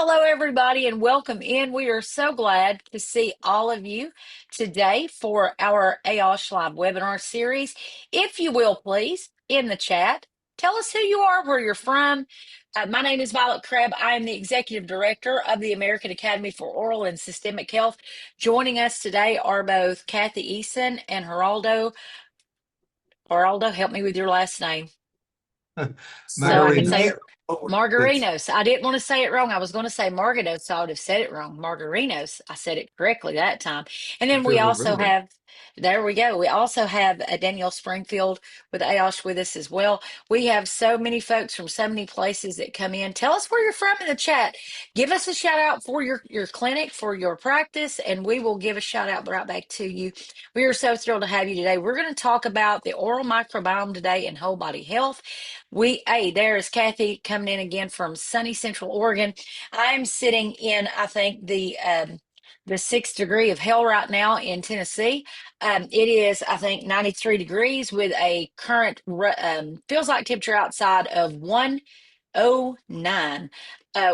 Hello, everybody, and welcome in. We are so glad to see all of you today for our AOSH Live webinar series. If you will, please, in the chat, tell us who you are, where you're from. My name is Violet Crabb. I am the Executive Director of the American Academy for Oral and Systemic Health. Joining us today are both Cathy Eason and Haraldo. Haraldo, help me with your last name so I can say Magarinos. it. Margarinos. I didn't want to say it wrong. I was going to say Margarinos, so I would have said it wrong. Margarinos. I said it correctly that time. And then we Very, also very good. have, there we go. We also have Danielle Springfield with AOSH with us as well. We have so many folks from so many places that come in. Tell us where you're from in the chat. Give us a shout out for your clinic, for your practice, and we will give a shout out right back to you. We are so thrilled to have you today. We're going to talk about the oral microbiome today and whole body health. Hey, there is Cathy coming in again from sunny Central Oregon. I'm sitting in, I think, the 6th degree of hell right now in Tennessee. It is, I think, 93 degrees with a current feels like temperature outside of 109.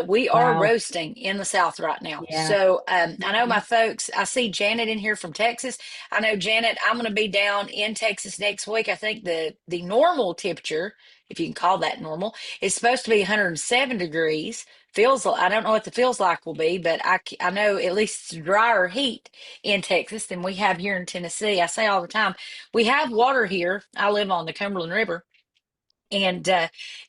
We are Wow. roasting in the South right now. Yeah. So I know my folks, I see Janet in here from Texas. I know, Janet, I'm going to be down in Texas next week. I think the normal temperature, if you can call that normal, is supposed to be 107 degrees. I don't know what the feels like will be, but I know at least it's drier heat in Texas than we have here in Tennessee. I say all the time, we have water here. I live on the Cumberland River, and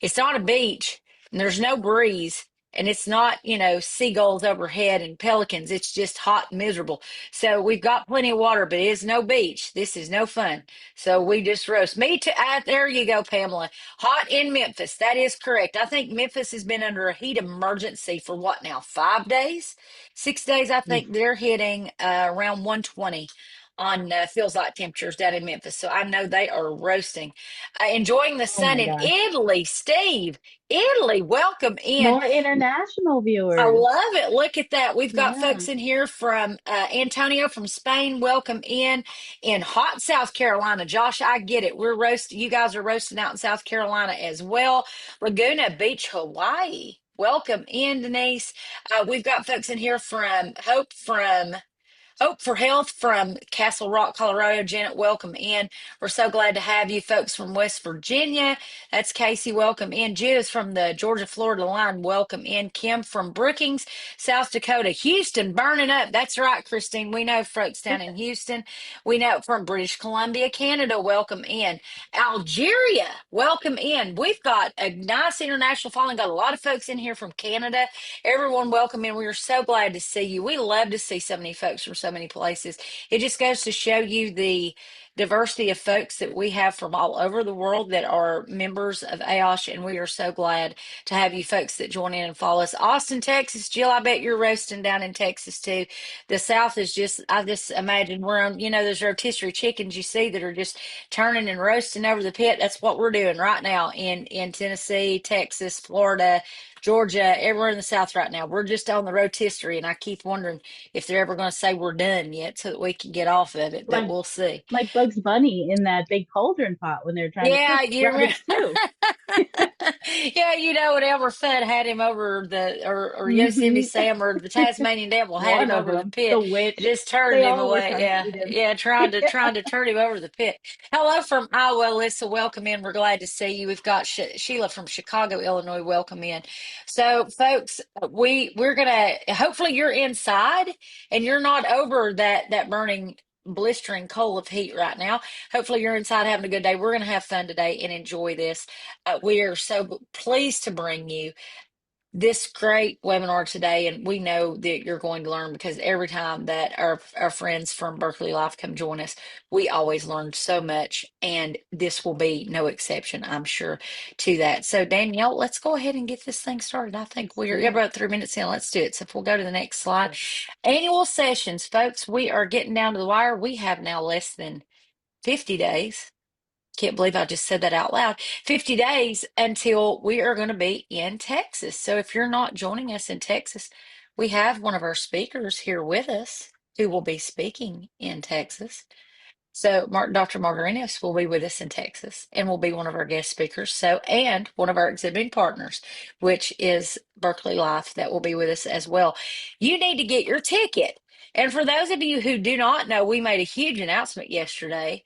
it's not a beach, and there's no breeze, and it's not, seagulls overhead and pelicans. It's just hot and miserable. So we've got plenty of water, but it is no beach. This is no fun. So we just roast. Me too. There you go, Pamela. Hot in Memphis. That is correct. I think Memphis has been under a heat emergency for what now, 5 days, 6 days. I Oof. think they're hitting around 120 on feels like temperatures down in Memphis. So I know they are roasting. Enjoying the Oh sun my in gosh. Italy. Steve, Italy, welcome in. More international I viewers. love it. Look at that. We've got Yeah. folks in here from Antonio from Spain. Welcome in hot South Carolina. Josh, I get it. We're roasting. You guys are roasting out in South Carolina as well. Laguna Beach, Hawaii. Welcome in, Denise. We've got folks in here from Hope for Health from Castle Rock, Colorado. Janet, welcome in. We're so glad to have you folks from West Virginia. That's Casey, welcome in. Judith from the Georgia-Florida line, welcome in. Kim from Brookings, South Dakota. Houston, burning up. That's right, Christine. We know folks down in Houston. We know from British Columbia, Canada, welcome in. Algeria, welcome in. We've got a nice international following. Got a lot of folks in here from Canada. Everyone, welcome in. We are so glad to see you. We love to see so many folks from so many places. It just goes to show you the diversity of folks that we have from all over the world that are members of AOSH, and we are so glad to have you folks that join in and follow us. Austin, Texas. Jill, I bet you're roasting down in Texas too. The South is just, I just imagine we're on, those rotisserie chickens you see that are just turning and roasting over the pit. That's what we're doing right now in Tennessee, Texas, Florida, Georgia, everywhere in the South right now. We're just on the rotisserie, and I keep wondering if they're ever going to say we're done yet so that we can get off of it, but Like we'll see. like Bugs Bunny in that big cauldron pot when they're trying to Yeah, cook you rabbit remember? stew. Yeah, when Elmer Fudd had him over or Yosemite Hmm. Sam or the Tasmanian Devil had One him of over the them, the pit, it witch. just turned They him all were away. trying to Yeah, eat him. yeah, trying to turn him over the pit. Hello from Iowa, Alyssa. Welcome in. We're glad to see you. We've got Sheila from Chicago, Illinois. Welcome in. So, folks, we're gonna hopefully you're inside and you're not over that burning blistering coal of heat right now. Hopefully you're inside having a good day. We're going to have fun today and enjoy this. We are so pleased to bring you this great webinar today, and we know that you're going to learn because every time that our friends from Berkeley Life come join us, we always learn so much, and this will be no exception, I'm sure, to that. So Danielle, let's go ahead and get this thing started. I think Let's we're do it. about 3 minutes in. Let's do it. So if we'll go to the next slide. Sure. Annual sessions, folks, we are getting down to the wire. We have now less than 50 days. Can't believe I just said that out loud. 50 days until we are going to be in Texas. So if you're not joining us in Texas, we have one of our speakers here with us who will be speaking in Texas. So Dr. Margarinos will be with us in Texas and will be one of our guest speakers. So, and one of our exhibiting partners, which is Berkeley Life, that will be with us as well. You need to get your ticket. And for those of you who do not know, we made a huge announcement yesterday.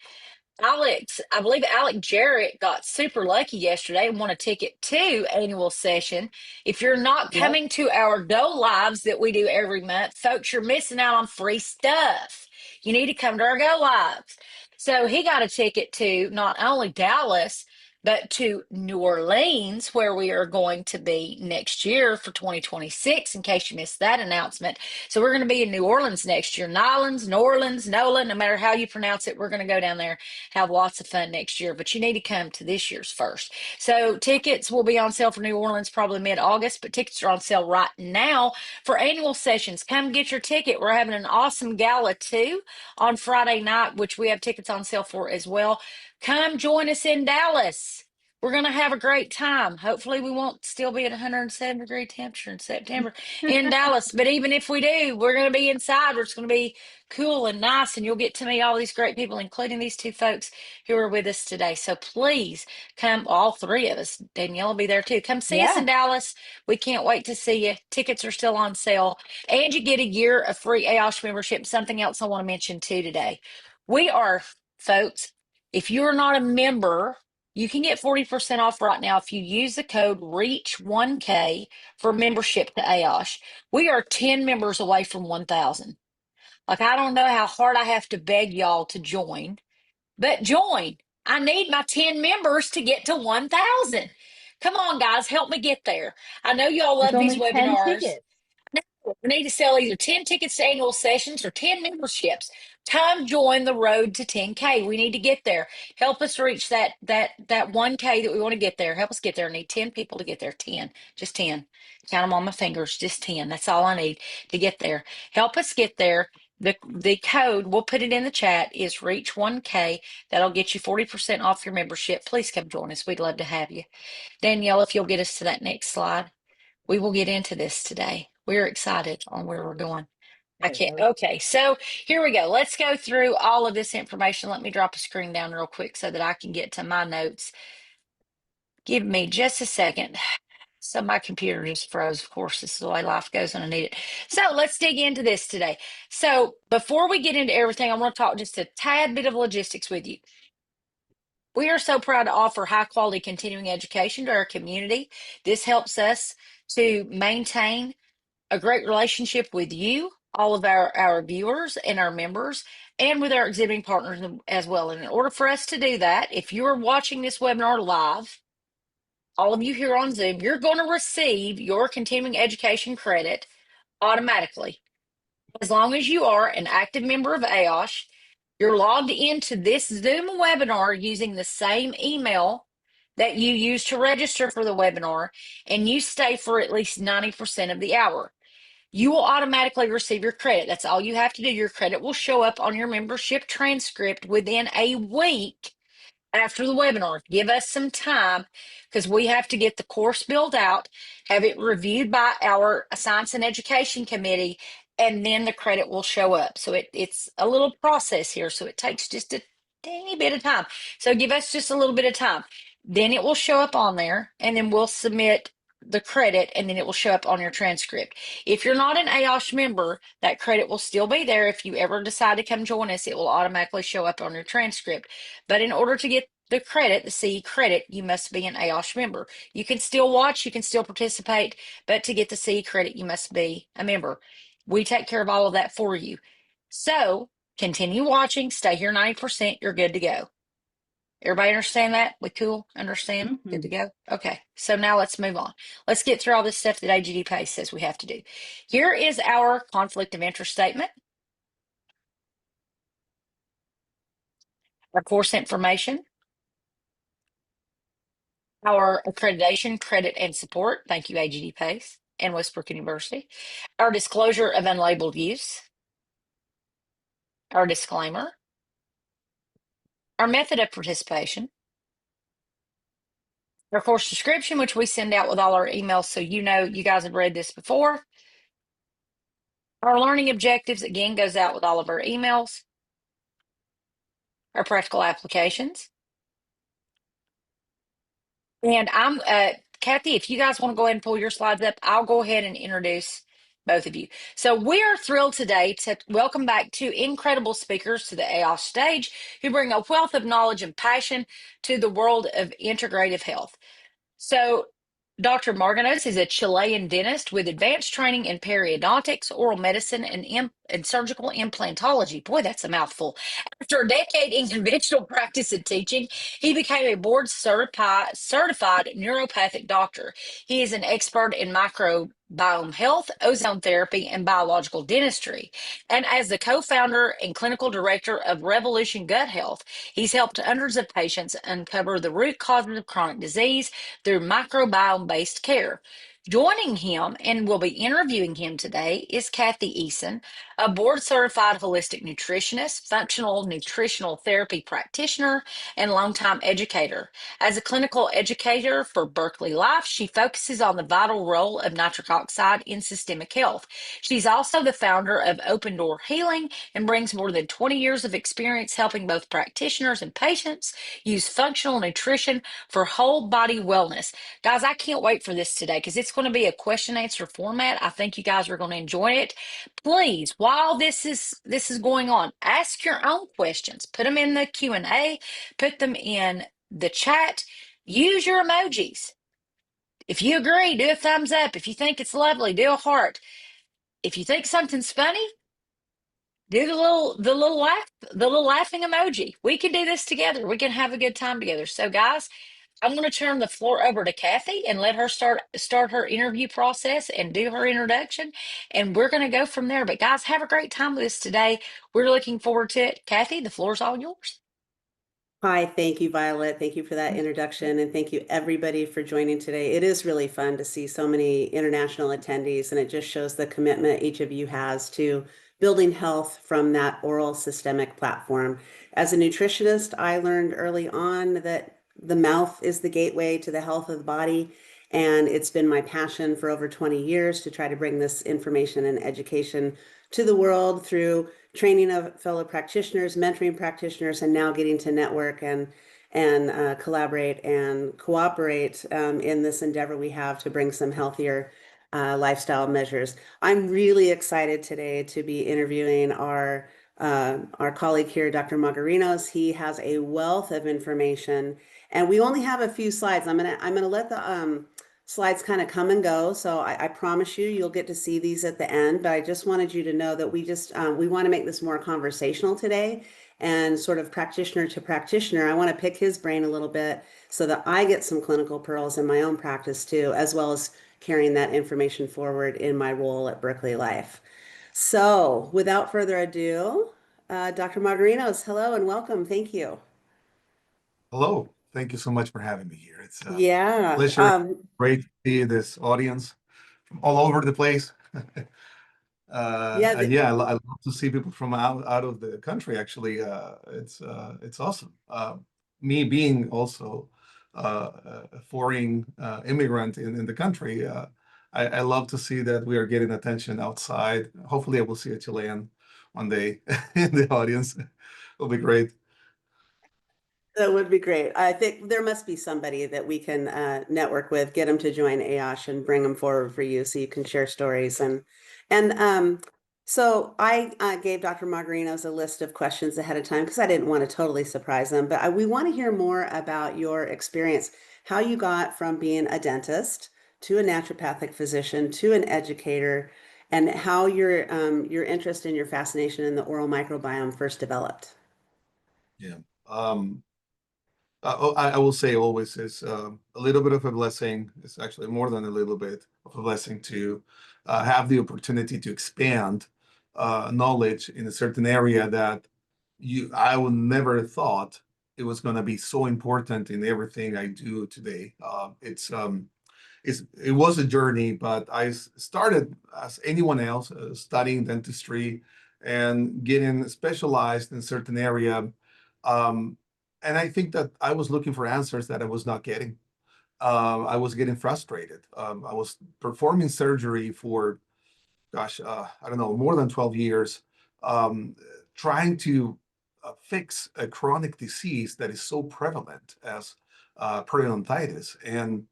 I believe Alec Jarrett got super lucky yesterday and won a ticket to annual session. If you're not Yep. coming to our Go Lives that we do every month, folks, you're missing out on free stuff. You need to come to our Go Lives. So he got a ticket to not only Dallas, but to New Orleans, where we are going to be next year for 2026, in case you missed that announcement. So we're going to be in New Orleans next year. Nolans, New Orleans, Nolan, no matter how you pronounce it, we're going to go down there, have lots of fun next year, but you need to come to this year's first. So tickets will be on sale for New Orleans probably mid-August, but tickets are on sale right now for annual sessions. Come get your ticket. We're having an awesome gala too on Friday night, which we have tickets on sale for as well. Come join us in Dallas. We're going to have a great time. Hopefully, we won't still be at 107-degree temperature in September in Dallas. But even if we do, we're going to be inside. Where it's going to be cool and nice, and you'll get to meet all these great people, including these two folks who are with us today. So please come, all three of us. Danielle will be there too. Come see us in Yeah. Dallas. We can't wait to see you. Tickets are still on sale, and you get a year of free AOSH membership. Something else I want to mention too today. We are, folks, if you're not a member, you can get 40% off right now if you use the code REACH1K for membership to AOSH. We are 10 members away from 1,000. Like, I don't know how hard I have to beg y'all to join, but join. I need my 10 members to get to 1,000. Come on, guys, help me get there. I know y'all There's love these only 10 webinars. tickets. We need to sell either 10 tickets to annual sessions or 10 memberships. Come join the road to 10K. We need to get there. Help us reach that 1K that we want to get there. Help us get there. I need 10 people to get there. 10. Just 10. Count them on my fingers. Just 10. That's all I need to get there. Help us get there. The code, we'll put it in the chat, is reach 1K. That'll get you 40% off your membership. Please come join us. We'd love to have you. Danielle, if you'll get us to that next slide. We will get into this today. We're excited on where we're going. I Okay, can't. Okay, so here we go. Let's go through all of this information. Let me drop a screen down real quick so that I can get to my notes. Give me just a second. So my computer just froze. Of course, this is the way life goes and I need it. So let's dig into this today. So before we get into everything, I want to talk just a tad bit of logistics with you. We are so proud to offer high quality continuing education to our community. This helps us to maintain a great relationship with you, all of our viewers and our members, and with our exhibiting partners as well. And in order for us to do that, if you are watching this webinar live, all of you here on Zoom, you're going to receive your continuing education credit automatically. As long as you are an active member of AOSH, you're logged into this Zoom webinar using the same email that you use to register for the webinar, and you stay for at least 90% of the hour. You will automatically receive your credit. That's all you have to do. Your credit will show up on your membership transcript within a week after the webinar. Give us some time because we have to get the course built out, have it reviewed by our Science and Education Committee, and then the credit will show up. So it's a little process here. So it takes just a teeny bit of time. So give us just a little bit of time. Then it will show up on there, and then we'll submit the credit, and then it will show up on your transcript. If you're not an AOSH member, that credit will still be there. If you ever decide to come join us, it will automatically show up on your transcript. But in order to get the credit, the CE credit, you must be an AOSH member. You can still watch, you can still participate, but to get the CE credit, you must be a member. We take care of all of that for you. So continue watching, stay here 90%, you're good to go. Everybody understand that? We cool? Understand? Good to Mm-hmm. go? Okay, so now let's move on. Let's get through all this stuff that AGD Pay says we have to do. Here is our conflict of interest statement, our course information, our accreditation, credit, and support. Thank you, AGD Pace and Westbrook University. Our disclosure of unlabeled use, our disclaimer, our method of participation, our course description, which we send out with all our emails so you know you guys have read this before. Our learning objectives, again, goes out with all of our emails. or practical applications. And I'm Kathy, if you guys want to go ahead and pull your slides up, I'll go ahead and introduce both of you. So we are thrilled today to welcome back two incredible speakers to the AOS stage who bring a wealth of knowledge and passion to the world of integrative health. So, Dr. Marganos is a Chilean dentist with advanced training in periodontics, oral medicine, and surgical implantology. Boy, that's a mouthful. After a decade in conventional practice and teaching, he became a board certified neuropathic doctor. He is an expert in microbiome health, ozone therapy, and biological dentistry. And as the co founder and clinical director of Revolution Gut Health, he's helped hundreds of patients uncover the root causes of chronic disease through microbiome based care. Joining him and will be interviewing him today is Cathy Eason, a board certified holistic nutritionist, functional nutritional therapy practitioner, and longtime educator. As a clinical educator for Berkeley Life, she focuses on the vital role of nitric oxide in systemic health. She's also the founder of Open Door Healing and brings more than 20 years of experience helping both practitioners and patients use functional nutrition for whole body wellness. Guys, I can't wait for this today because it's going to be a question answer format. I think you guys are going to enjoy it. Please, while this is going on, ask your own questions. Put them in the Q&A, put them in the chat. Use your emojis. If you agree, do a thumbs up. If you think it's lovely, do a heart. If you think something's funny, do the little laughing emoji. We can do this together. We can have a good time together. So, guys, I'm going to turn the floor over to Cathy and let her start her interview process and do her introduction, and we're going to go from there. But guys, have a great time with us today. We're looking forward to it. Cathy, the floor's all yours. Hi, thank you, Violet. Thank you for that introduction, and thank you everybody for joining today. It is really fun to see so many international attendees, and it just shows the commitment each of you has to building health from that oral systemic platform. As a nutritionist, I learned early on that the mouth is the gateway to the health of the body, and it's been my passion for over 20 years to try to bring this information and education to the world through training of fellow practitioners, mentoring practitioners, and now getting to network and collaborate and cooperate in this endeavor we have to bring some healthier lifestyle measures. I'm really excited today to be interviewing our colleague here, Dr. Magarinos. He has a wealth of information, and we only have a few slides. I'm gonna let the slides kind of come and go. So I promise you'll get to see these at the end, but I just wanted you to know that we want to make this more conversational today and sort of practitioner to practitioner. I want to pick his brain a little bit so that I get some clinical pearls in my own practice too, as well as carrying that information forward in my role at Berkeley Life. So without further ado, Dr. Margarinos, hello and welcome. Thank you. Hello. Thank you so much for having me here. It's a Yeah. pleasure. Great to see this audience from all over the place. Yeah. And yeah, I love to see people from out of the country. Actually, it's awesome. Me being also a foreign immigrant in the country, I love to see that we are getting attention outside. Hopefully, I will see a Chilean one day in the audience. It'll be great. That would be great. I think there must be somebody that we can network with, get them to join AOSH and bring them forward for you so you can share stories. And so I gave Dr. Margarinos a list of questions ahead of time because I didn't want to totally surprise them. But we want to hear more about your experience, how you got from being a dentist to a naturopathic physician to an educator, and how your interest and your fascination in the oral microbiome first developed. Yeah. I will say always is a little bit of a blessing. It's actually more than a little bit of a blessing to have the opportunity to expand knowledge in a certain area that I would never have thought it was going to be so important in everything I do today. It was a journey, but I started as anyone else studying dentistry and getting specialized in a certain area. Um, and I think that I was looking for answers that I was not getting. I was getting frustrated. I was performing surgery for, gosh, I don't know, more than 12 years, trying to fix a chronic disease that is so prevalent as periodontitis, and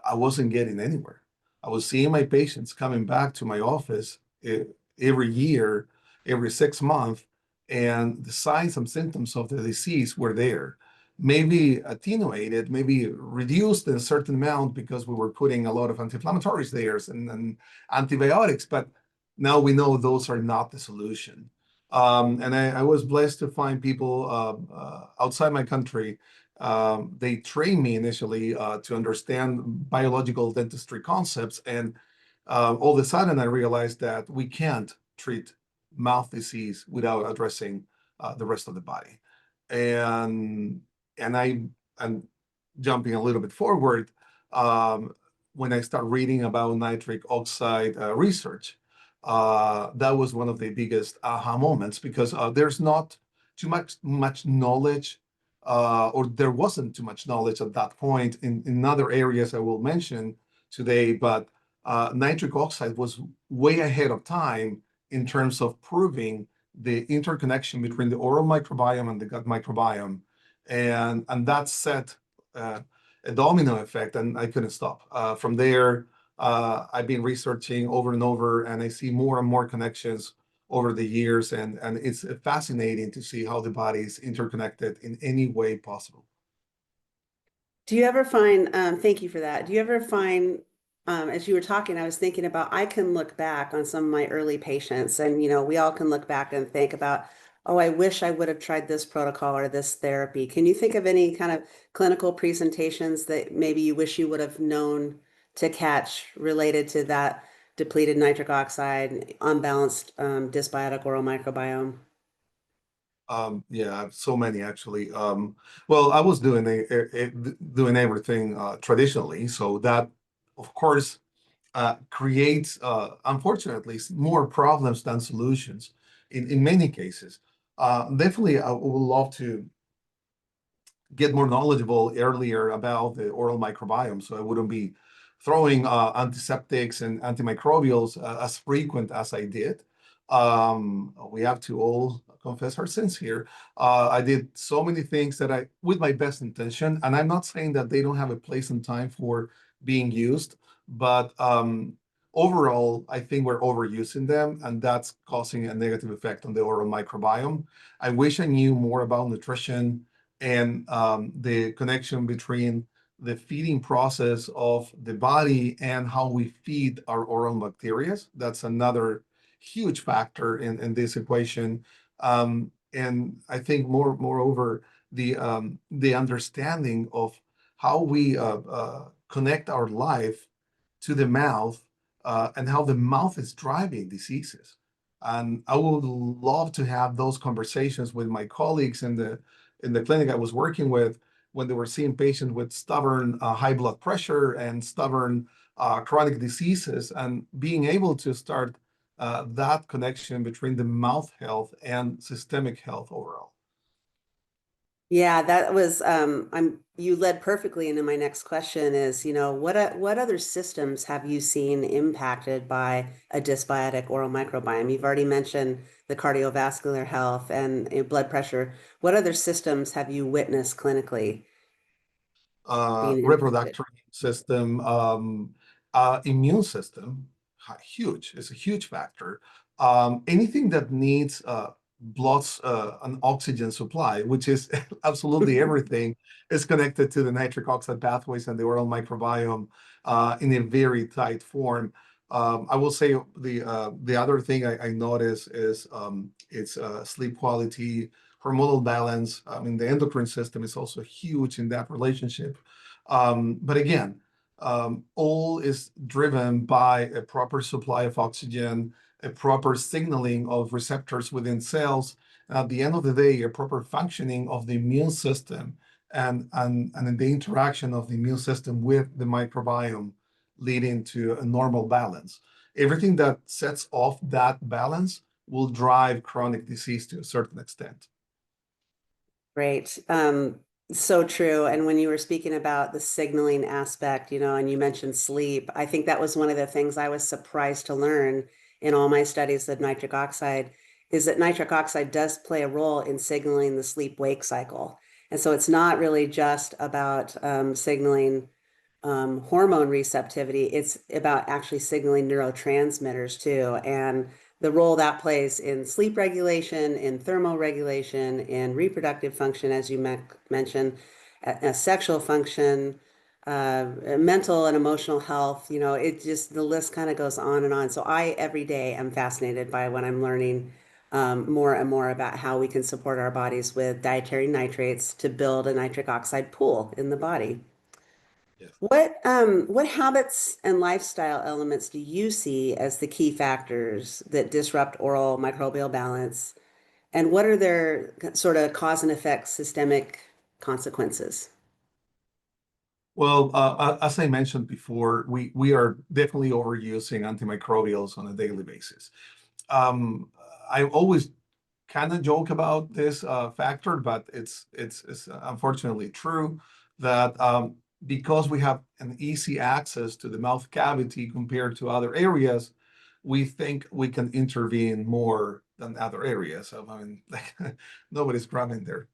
I wasn't getting anywhere. I was seeing my patients coming back to my office every year, every 6 months, and the signs and symptoms of the disease were there. Maybe attenuated, maybe reduced in a certain amount because we were putting a lot of anti-inflammatories there and antibiotics, but now we know those are not the solution. And I was blessed to find people outside my country. They trained me initially to understand biological dentistry concepts, and all of a sudden I realized that we can't treat mouth disease without addressing the rest of the body. And I'm jumping a little bit forward. When I start reading about nitric oxide research, that was one of the biggest aha moments, because there's not too much knowledge, or there wasn't too much knowledge at that point in other areas I will mention today, but nitric oxide was way ahead of time in terms of proving the interconnection between the oral microbiome and the gut microbiome, and that set a domino effect, and I couldn't stop. From there, I've been researching over and over, and I see more and more connections over the years, and it's fascinating to see how the body is interconnected in any way possible. Do you ever find, thank you for that. Do you ever find, as you were talking, I was thinking about, I can look back on some of my early patients, and, you know, we all can look back and think about, oh, I wish I would have tried this protocol or this therapy. Can you think of any kind of clinical presentations that maybe you wish you would have known to catch related to that depleted nitric oxide, unbalanced dysbiotic oral microbiome? Yeah, so many actually. Well, I was doing everything traditionally, so that of course creates, unfortunately, more problems than solutions in many cases. Definitely, I would love to get more knowledgeable earlier about the oral microbiome, so I wouldn't be throwing antiseptics and antimicrobials as frequent as I did. We have to all confess our sins here. I did so many things that with my best intention, and I'm not saying that they don't have a place and time for being used, but overall, I think we're overusing them, and that's causing a negative effect on the oral microbiome. I wish I knew more about nutrition and the connection between the feeding process of the body and how we feed our oral bacteria. That's another huge factor in this equation. And I think moreover, the understanding of how we connect our life to the mouth, and how the mouth is driving diseases. And I would love to have those conversations with my colleagues in the clinic I was working with, when they were seeing patients with stubborn high blood pressure and stubborn chronic diseases, and being able to start that connection between the mouth health and systemic health overall. Yeah, that was you led perfectly into my next question is, you know, what other systems have you seen impacted by a dysbiotic oral microbiome? You've already mentioned the cardiovascular health and blood pressure. What other systems have you witnessed clinically being impacted? Reproductive system, immune system, huge. It's a huge factor. Anything that needs blood and oxygen supply, which is absolutely everything, is connected to the nitric oxide pathways and the oral microbiome in a very tight form. I will say the other thing I notice is it's sleep quality, hormonal balance. I mean, the endocrine system is also huge in that relationship. But again, all is driven by a proper supply of oxygen, a proper signaling of receptors within cells, and at the end of the day, a proper functioning of the immune system, and the interaction of the immune system with the microbiome, leading to a normal balance. Everything that sets off that balance will drive chronic disease to a certain extent. Great. So true. And when you were speaking about the signaling aspect, you know, and you mentioned sleep, I think that was one of the things I was surprised to learn in all my studies of nitric oxide is that nitric oxide does play a role in signaling the sleep-wake cycle. And so it's not really just about signaling hormone receptivity, it's about actually signaling neurotransmitters too. And the role that plays in sleep regulation, in thermoregulation, in reproductive function, as you mentioned, sexual function, mental and emotional health, it just, the list kind of goes on and on. So I, every day, am fascinated by when I'm learning more and more about how we can support our bodies with dietary nitrates to build a nitric oxide pool in the body. Yes. What habits and lifestyle elements do you see as the key factors that disrupt oral microbial balance? And what are their sort of cause and effect systemic consequences? Well, as I mentioned before, we are definitely overusing antimicrobials on a daily basis. Um, I always kind of joke about this factor, but it's unfortunately true that because we have an easy access to the mouth cavity compared to other areas, we think we can intervene more than other areas. So, I mean, like, nobody's grabbing their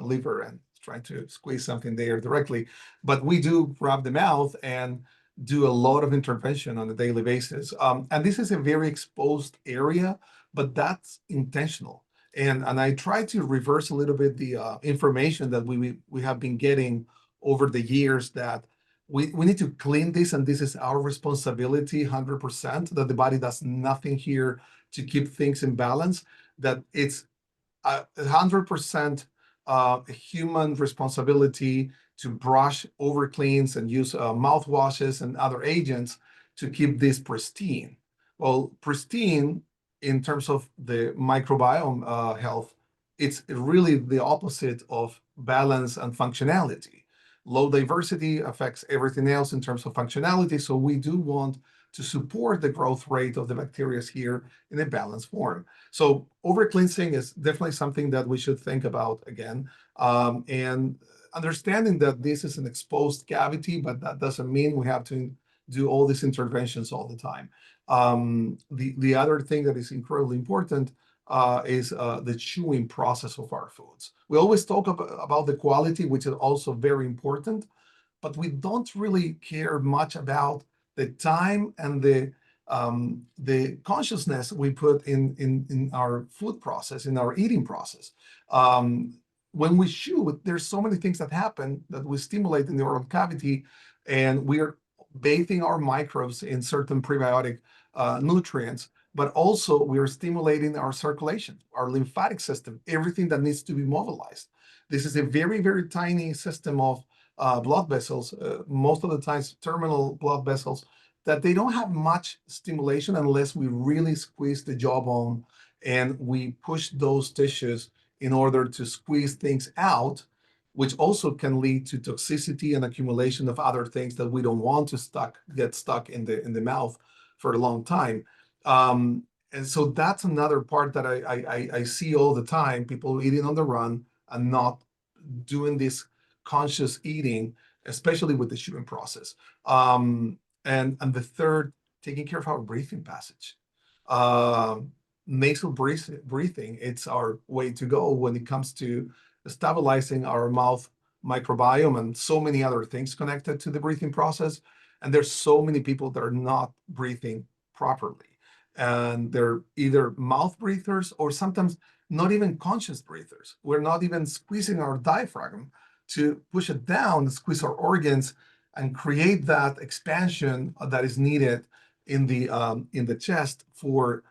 liver and trying to squeeze something there directly, but we do grab the mouth and do a lot of intervention on a daily basis. And this is a very exposed area, but that's intentional. And I try to reverse a little bit the information that we have been getting over the years that we need to clean this, and this is our responsibility 100%, that the body does nothing here to keep things in balance, that it's 100% human responsibility to brush over cleans and use mouthwashes and other agents to keep this pristine. Well, pristine in terms of the microbiome health, it's really the opposite of balance and functionality. Low diversity affects everything else in terms of functionality. So we do want to support the growth rate of the bacteria here in a balanced form. So over cleansing is definitely something that we should think about again. And understanding that this is an exposed cavity, but that doesn't mean we have to do all these interventions all the time. The other thing that is incredibly important is the chewing process of our foods. We always talk about the quality, which is also very important, but we don't really care much about the time and the consciousness we put in our food process, in our eating process. When we chew, there's so many things that happen that we stimulate in the oral cavity, and we are bathing our microbes in certain prebiotic nutrients, but also we are stimulating our circulation, our lymphatic system, everything that needs to be mobilized. This is a very, very tiny system of blood vessels, most of the times terminal blood vessels, that they don't have much stimulation unless we really squeeze the jawbone and we push those tissues in order to squeeze things out, which also can lead to toxicity and accumulation of other things that we don't want to get stuck in the mouth for a long time. And so that's another part that I see all the time, people eating on the run and not doing this conscious eating, especially with the chewing process. And the third, taking care of our breathing passage. Nasal breathing, it's our way to go when it comes to stabilizing our mouth microbiome and so many other things connected to the breathing process. And there's so many people that are not breathing properly. And they're either mouth breathers or sometimes not even conscious breathers. We're not even squeezing our diaphragm to push it down, squeeze our organs, and create that expansion that is needed in the chest for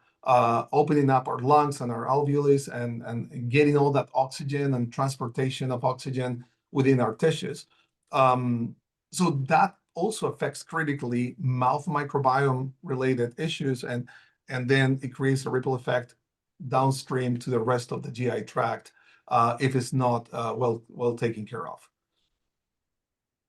opening up our lungs and our alveoli and getting all that oxygen and transportation of oxygen within our tissues. So that also affects critically mouth microbiome related issues, and then it creates a ripple effect downstream to the rest of the GI tract if it's not well taken care of.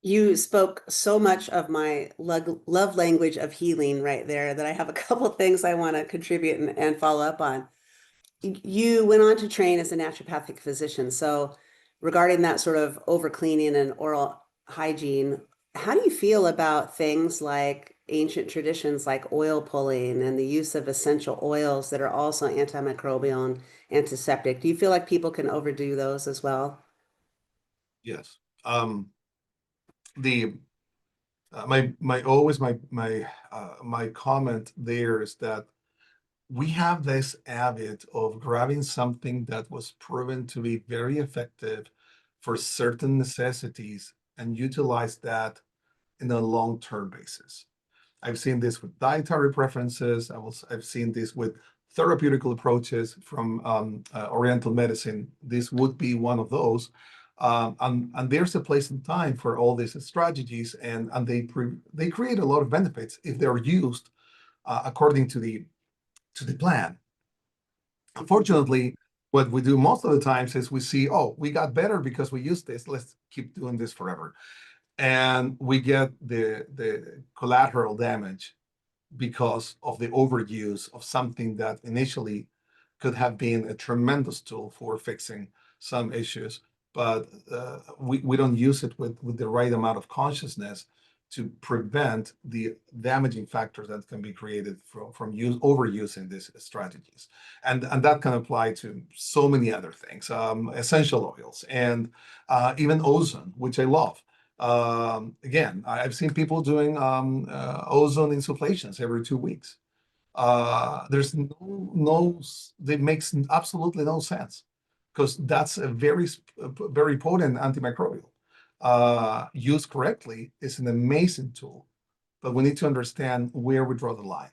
You spoke so much of my love language of healing right there that I have a couple things I want to contribute and follow up on. You went on to train as a naturopathic physician. So regarding that sort of over cleaning and oral hygiene, how do you feel about things like ancient traditions like oil pulling and the use of essential oils that are also antimicrobial and antiseptic. Do you feel like people can overdo those as well? Yes. The my always my comment there is that we have this habit of grabbing something that was proven to be very effective for certain necessities and utilize that in a long-term basis. I've seen this with dietary preferences. I've seen this with therapeutical approaches from Oriental medicine. This would be one of those. And there's a place and time for all these strategies, and they create a lot of benefits if they're used according to the plan. Unfortunately, what we do most of the times is we see, oh, we got better because we used this. Let's keep doing this forever. And we get the collateral damage because of the overuse of something that initially could have been a tremendous tool for fixing some issues, but we don't use it with the right amount of consciousness to prevent the damaging factors that can be created from overusing these strategies. And that can apply to so many other things, essential oils, and even ozone, which I love. Again, I've seen people doing ozone insufflations every 2 weeks. There's it makes absolutely no sense because that's a very potent antimicrobial. Used correctly, is an amazing tool, but we need to understand where we draw the line.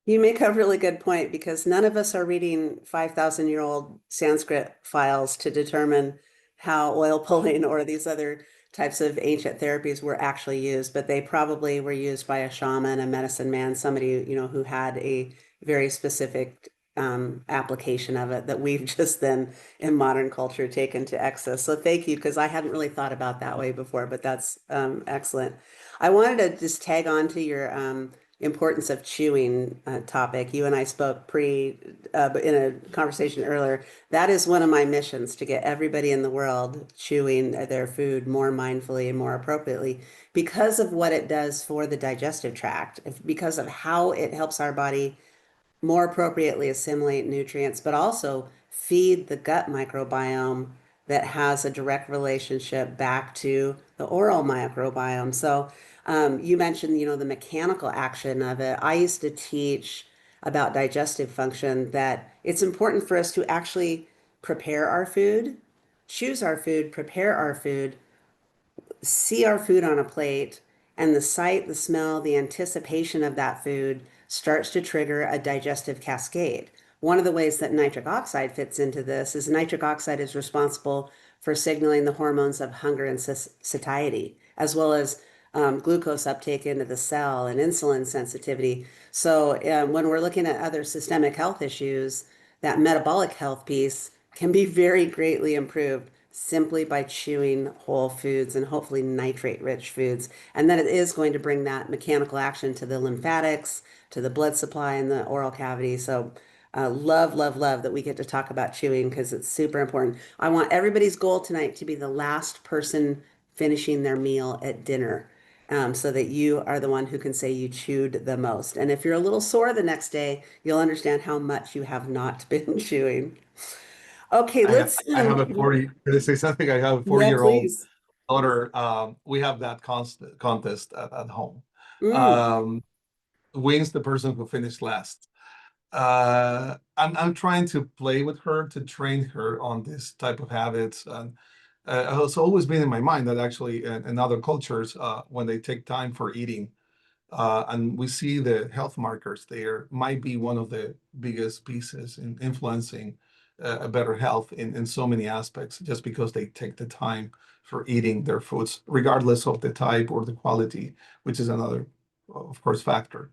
You make a really good point because none of us are reading 5,000-year-old Sanskrit files to determine how oil pulling or these other types of ancient therapies were actually used, but they probably were used by a shaman, a medicine man, somebody, who had a very specific application of it that we've just then in modern culture taken to excess. So thank you, because I hadn't really thought about that way before, but that's excellent. I wanted to just tag on to your importance of chewing topic. You and I spoke in a conversation earlier. That is one of my missions, to get everybody in the world chewing their food more mindfully and more appropriately because of what it does for the digestive tract, because of how it helps our body more appropriately assimilate nutrients, but also feed the gut microbiome that has a direct relationship back to the oral microbiome. So you mentioned, the mechanical action of it. I used to teach about digestive function that it's important for us to actually prepare our food, choose our food, prepare our food, see our food on a plate, and the sight, the smell, the anticipation of that food starts to trigger a digestive cascade. One of the ways that nitric oxide fits into this is nitric oxide is responsible for signaling the hormones of hunger and satiety, as well as glucose uptake into the cell and insulin sensitivity. So when we're looking at other systemic health issues, that metabolic health piece can be very greatly improved simply by chewing whole foods and hopefully nitrate-rich foods. And then it is going to bring that mechanical action to the lymphatics, to the blood supply in the oral cavity. So love, love, love that we get to talk about chewing because it's super important. I want everybody's goal tonight to be the last person finishing their meal at dinner. So that you are the one who can say you chewed the most. And if you're a little sore the next day, you'll understand how much you have not been chewing. Okay, I have a 40, can I say something? I have a yeah, 40-year-old please. daughter. We have that contest at home. Mm. Um, wins the person who finished last. I'm trying to play with her to train her on this type of habits. And it's always been in my mind that actually in other cultures, when they take time for eating, and we see the health markers there, might be one of the biggest pieces in influencing a better health in so many aspects, just because they take the time for eating their foods, regardless of the type or the quality, which is another, of course, factor.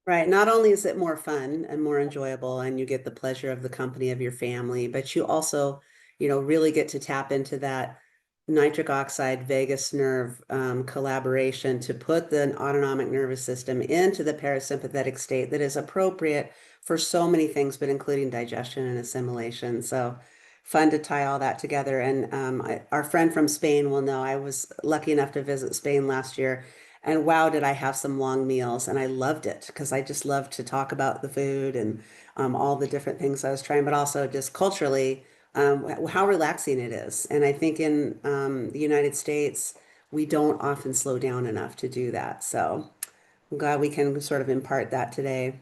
Right. Not only is it more fun and more enjoyable, and you get the pleasure of the company of your family, but you also, really get to tap into that nitric oxide vagus nerve collaboration to put the autonomic nervous system into the parasympathetic state that is appropriate for so many things, but including digestion and assimilation. So fun to tie all that together. And our friend from Spain will know I was lucky enough to visit Spain last year. And wow, did I have some long meals, and I loved it because I just loved to talk about the food and all the different things I was trying, but also just culturally, how relaxing it is. And I think in the United States, we don't often slow down enough to do that. So I'm glad we can sort of impart that today.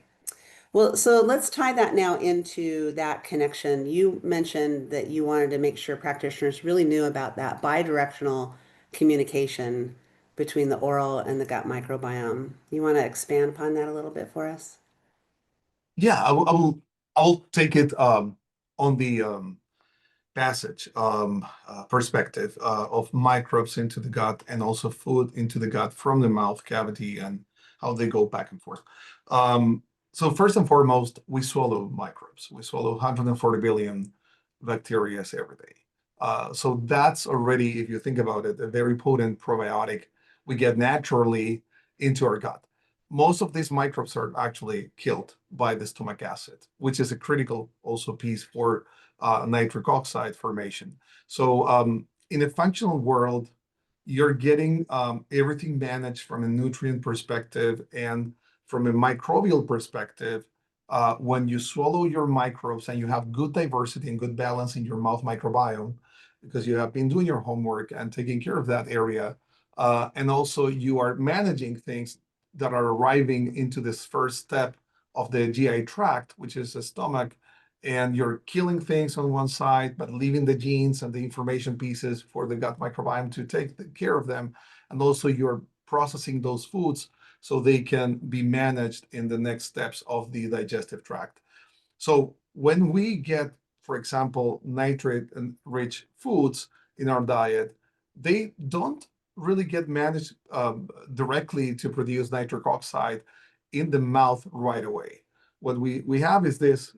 Well, so let's tie that now into that connection. You mentioned that you wanted to make sure practitioners really knew about that bidirectional communication between the oral and the gut microbiome. You want to expand upon that a little bit for us? Yeah, I will take it on the passage perspective of microbes into the gut and also food into the gut from the mouth cavity and how they go back and forth. Um, so first and foremost, we swallow microbes. We swallow 140 billion bacteria every day. So that's already, if you think about it, a very potent probiotic we get naturally into our gut. Most of these microbes are actually killed by the stomach acid, which is a critical also piece for nitric oxide formation. So in a functional world, you're getting everything managed from a nutrient perspective and from a microbial perspective. When you swallow your microbes and you have good diversity and good balance in your mouth microbiome, because you have been doing your homework and taking care of that area, and also you are managing things that are arriving into this first step of the GI tract, which is the stomach, and you're killing things on one side, but leaving the genes and the information pieces for the gut microbiome to take care of them. And also you're processing those foods so they can be managed in the next steps of the digestive tract. So when we get, for example, nitrate and rich foods in our diet, they don't really get managed directly to produce nitric oxide in the mouth right away. What we have is this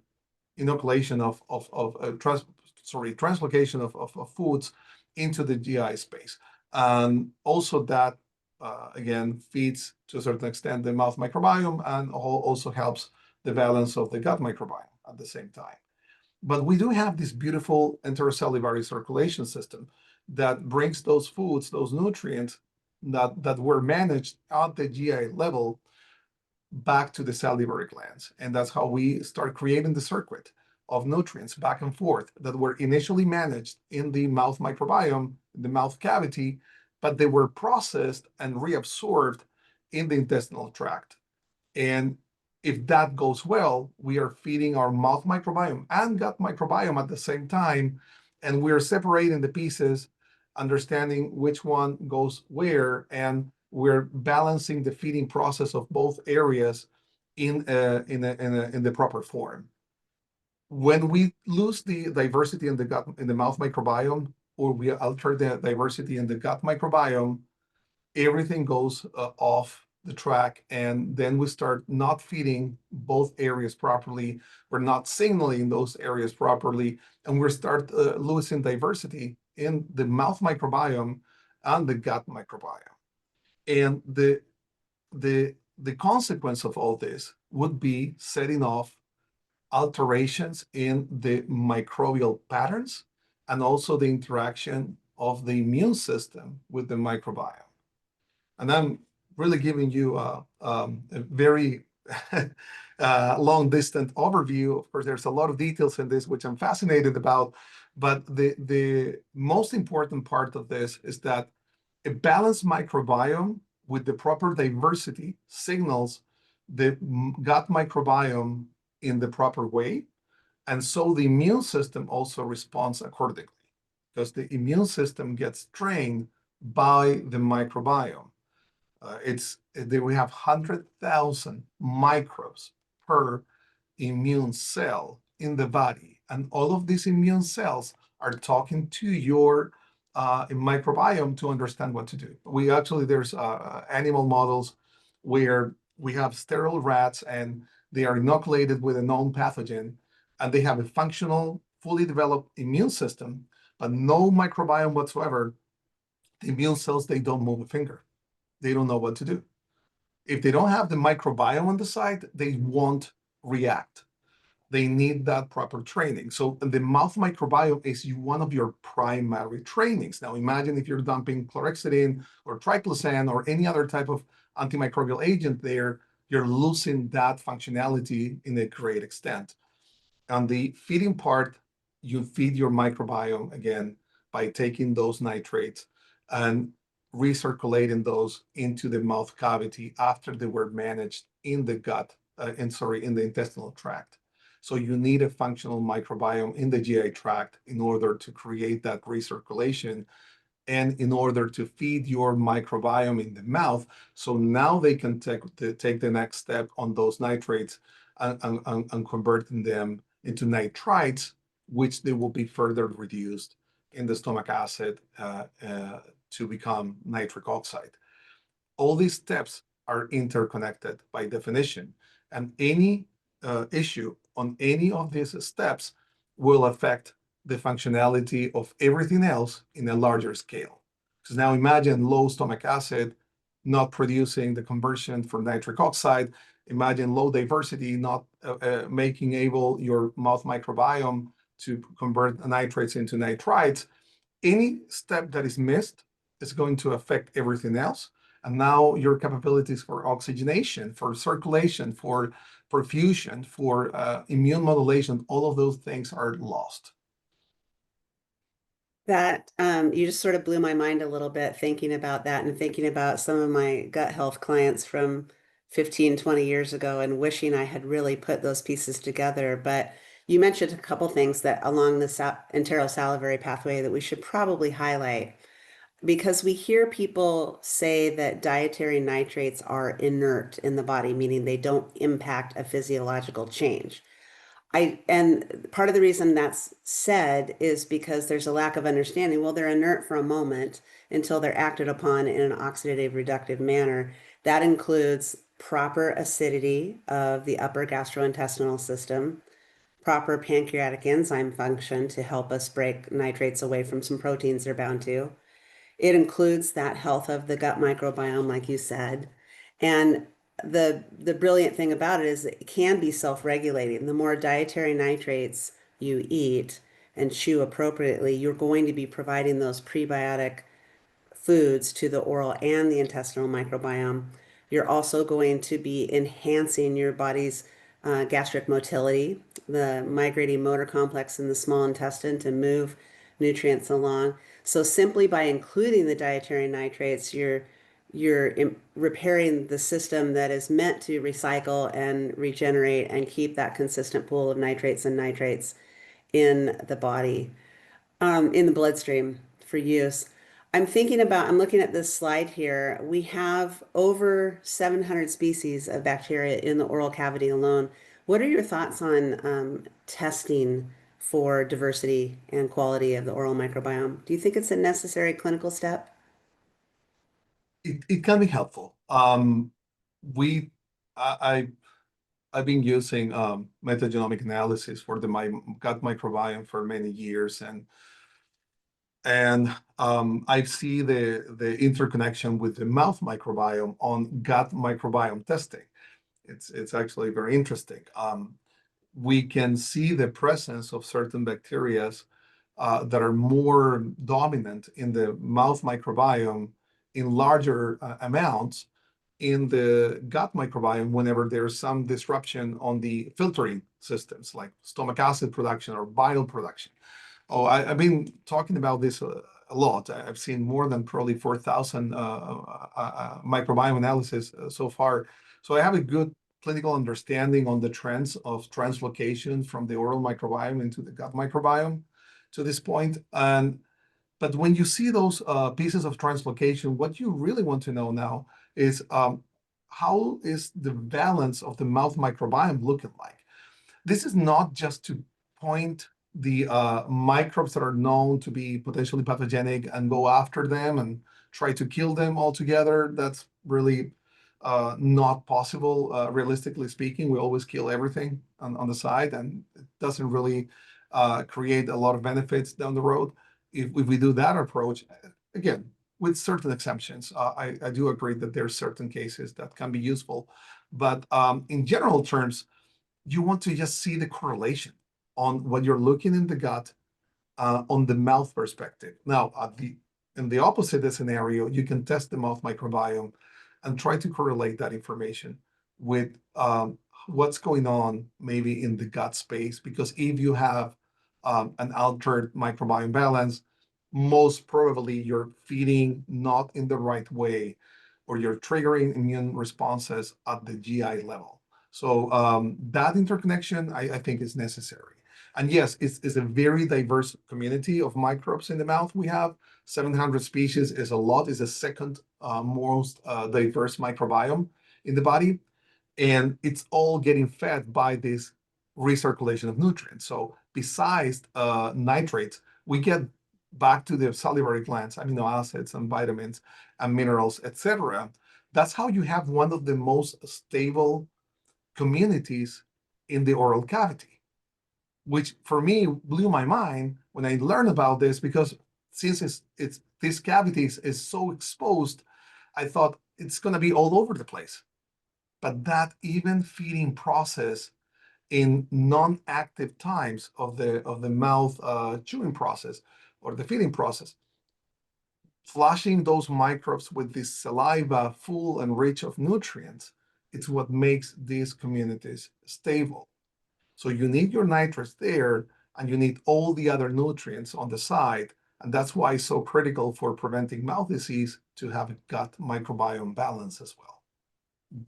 inoculation translocation of foods into the GI space. And also that, again, feeds to a certain extent the mouth microbiome and also helps the balance of the gut microbiome at the same time. But we do have this beautiful intercellular circulation system that brings those foods, those nutrients that were managed at the GI level back to the salivary glands. And that's how we start creating the circuit of nutrients back and forth that were initially managed in the mouth microbiome, the mouth cavity, but they were processed and reabsorbed in the intestinal tract. And if that goes well, we are feeding our mouth microbiome and gut microbiome at the same time, and we're separating the pieces, understanding which one goes where, and we're balancing the feeding process of both areas in the proper form. When we lose the diversity in the gut, in the mouth microbiome, or we alter the diversity in the gut microbiome, everything goes off the track, and then we start not feeding both areas properly. We're not signaling those areas properly, and we start losing diversity in the mouth microbiome and the gut microbiome. And the consequence of all this would be setting off alterations in the microbial patterns and also the interaction of the immune system with the microbiome. And I'm really giving you a very long distance overview. Of course, there's a lot of details in this, which I'm fascinated about. But the most important part of this is that a balanced microbiome with the proper diversity signals the gut microbiome in the proper way. And so the immune system also responds accordingly because the immune system gets trained by the microbiome. We have 100,000 microbes per immune cell in the body, and all of these immune cells are talking to your microbiome to understand what to do. There's animal models where we have sterile rats and they are inoculated with a known pathogen, and they have a functional, fully developed immune system, but no microbiome whatsoever. The immune cells, they don't move a finger. They don't know what to do. If they don't have the microbiome on the side, they won't react. They need that proper training. So the mouth microbiome is one of your primary trainings. Now imagine if you're dumping chlorhexidine or triclosan or any other type of antimicrobial agent there, you're losing that functionality in a great extent. On the feeding part, you feed your microbiome again by taking those nitrates and recirculating those into the mouth cavity after they were managed in the gut, in the intestinal tract. So you need a functional microbiome in the GI tract in order to create that recirculation and in order to feed your microbiome in the mouth. So now they can take the next step on those nitrates and converting them into nitrites, which they will be further reduced in the stomach acid to become nitric oxide. All these steps are interconnected by definition, and any issue on any of these steps will affect the functionality of everything else in a larger scale. Because now imagine low stomach acid not producing the conversion for nitric oxide. Imagine low diversity not making able your mouth microbiome to convert nitrates into nitrites. Any step that is missed is going to affect everything else. And now your capabilities for oxygenation, for circulation, for perfusion, for immune modulation, all of those things are lost. That you just sort of blew my mind a little bit thinking about that and thinking about some of my gut health clients from 15, 20 years ago and wishing I had really put those pieces together. But you mentioned a couple things that along the enterosalivary pathway that we should probably highlight, because we hear people say that dietary nitrates are inert in the body, meaning they don't impact a physiological change. And part of the reason that's said is because there's a lack of understanding. Well, they're inert for a moment until they're acted upon in an oxidative reductive manner. That includes proper acidity of the upper gastrointestinal system, proper pancreatic enzyme function to help us break nitrates away from some proteins they're bound to. It includes that health of the gut microbiome, like you said. And the brilliant thing about it is it can be self-regulating. The more dietary nitrates you eat and chew appropriately, you're going to be providing those prebiotic foods to the oral and the intestinal microbiome. You're also going to be enhancing your body's gastric motility, the migrating motor complex in the small intestine to move nutrients along. So simply by including the dietary nitrates, you're repairing the system that is meant to recycle and regenerate and keep that consistent pool of nitrates and nitrates in the body, in the bloodstream for use. I'm looking at this slide here. We have over 700 species of bacteria in the oral cavity alone. What are your thoughts on testing for diversity and quality of the oral microbiome? Do you think it's a necessary clinical step? It can be helpful. We, I, I've been using metagenomic analysis for the gut microbiome for many years, and I see the interconnection with the mouth microbiome on gut microbiome testing. It's actually very interesting. We can see the presence of certain bacteria that are more dominant in the mouth microbiome in larger amounts in the gut microbiome whenever there's some disruption on the filtering systems like stomach acid production or bile production. Oh, I've been talking about this a lot. I've seen more than probably 4,000 microbiome analysis so far. So I have a good clinical understanding on the trends of translocation from the oral microbiome into the gut microbiome to this point. But when you see those pieces of translocation, what you really want to know now is how is the balance of the mouth microbiome looking like? This is not just to point the microbes that are known to be potentially pathogenic and go after them and try to kill them altogether. That's really not possible. Realistically speaking, we always kill everything on the side, and it doesn't really create a lot of benefits down the road. If we do that approach, again, with certain exemptions, I do agree that there are certain cases that can be useful. But in general terms, you want to just see the correlation on what you're looking in the gut on the mouth perspective. Now, in the opposite scenario, you can test the mouth microbiome and try to correlate that information with what's going on maybe in the gut space. Because if you have an altered microbiome balance, most probably you're feeding not in the right way, or you're triggering immune responses at the GI level. So that interconnection, I think, is necessary. And yes, it's a very diverse community of microbes in the mouth. We have 700 species is a lot, is the second most diverse microbiome in the body. And it's all getting fed by this recirculation of nutrients. So besides nitrates, we get back to the salivary glands, amino acids and vitamins and minerals, etc. That's how you have one of the most stable communities in the oral cavity, which for me blew my mind when I learned about this, because since it's this cavity is so exposed, I thought it's going to be all over the place. But that even feeding process in non-active times of the mouth chewing process or the feeding process, flushing those microbes with this saliva full and rich of nutrients, it's what makes these communities stable. So you need your nitrates there, and you need all the other nutrients on the side. And that's why it's so critical for preventing mouth disease to have a gut microbiome balance as well.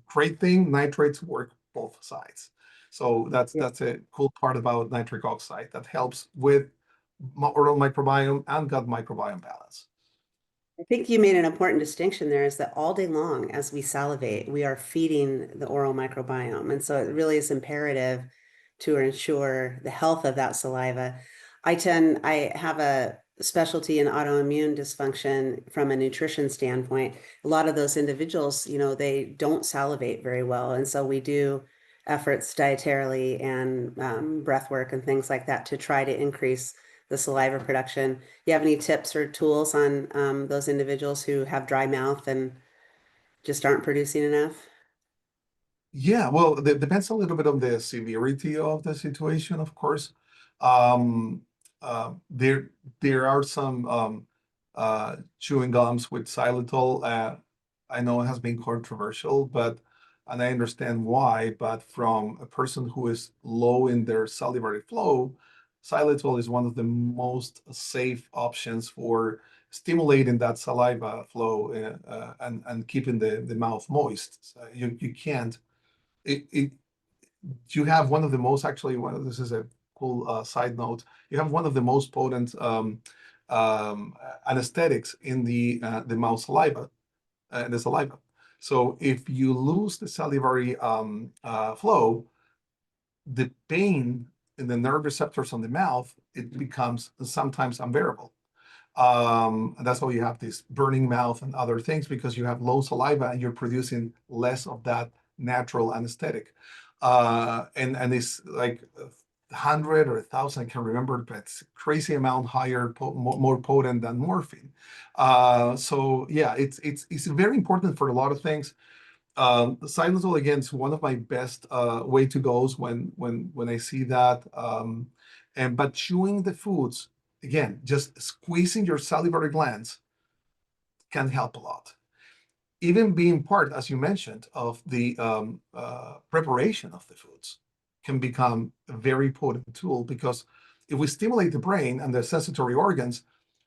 Great thing, nitrates work both sides. So that's a cool part about nitric oxide that helps with oral microbiome and gut microbiome balance. I think you made an important distinction there, is that all day long as we salivate, we are feeding the oral microbiome. And so it really is imperative to ensure the health of that saliva. I have a specialty in autoimmune dysfunction from a nutrition standpoint. A lot of those individuals, they don't salivate very well. And so we do efforts dietarily and breath work and things like that to try to increase the saliva production. You have any tips or tools on those individuals who have dry mouth and just aren't producing enough? Yeah, well, it depends a little bit on the severity of the situation, of course. Um, there are some chewing gums with xylitol. I know it has been controversial, and I understand why. But from a person who is low in their salivary flow, xylitol is one of the most safe options for stimulating that saliva flow and keeping the mouth moist. So you can't it you have one of the most, actually, this is a cool side note, you have one of the most potent anesthetics in the mouth saliva, the saliva. So if you lose the salivary flow, the pain in the nerve receptors on the mouth, it becomes sometimes unbearable. And that's why you have this burning mouth and other things, because you have low saliva and you're producing less of that natural anesthetic. And it's like 100 or 1,000, I can't remember, but it's a crazy amount higher, more potent than morphine. So yeah, it's very important for a lot of things. Xylitol, again, is one of my best way to goes when I see that. But chewing the foods, again, just squeezing your salivary glands can help a lot. Even being part, as you mentioned, of the preparation of the foods can become a very potent tool, because if we stimulate the brain and the sensory organs,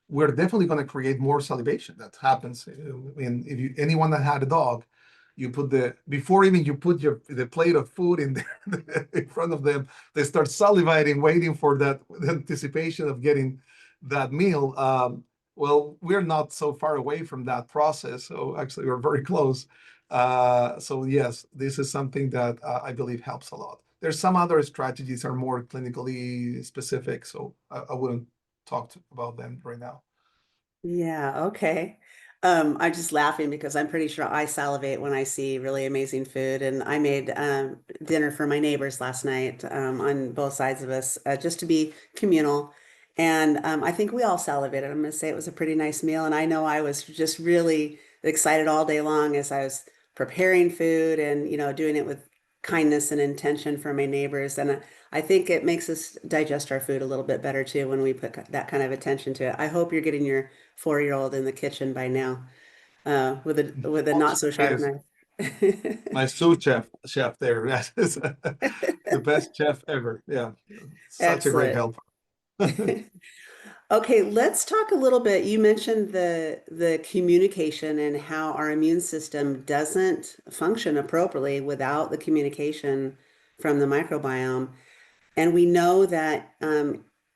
we're definitely going to create more salivation. That happens. If anyone that had a dog, you put before even you put the plate of food in there in front of them, they start salivating, waiting for that anticipation of getting that meal. Well, we're not so far away from that process, so actually we're very close. So yes, this is something that I believe helps a lot. There's some other strategies are more clinically specific, so I wouldn't talk about them right now. Yeah, okay. I'm just laughing because I'm pretty sure I salivate when I see really amazing food. And I made dinner for my neighbors last night on both sides of us just to be communal. And I think we all salivated. I'm going to say it was a pretty nice meal. And I know I was just really excited all day long as I was preparing food and, doing it with kindness and intention for my neighbors. And I think it makes us digest our food a little bit better too when we put that kind of attention to it. I hope you're getting your 4-year-old in the kitchen by now. with a not so sharp Yes, knife. my sous chef there. That is the best chef ever. Yeah, such a great Excellent. helper. Okay, let's talk a little bit. You mentioned the communication and how our immune system doesn't function appropriately without the communication from the microbiome. And we know that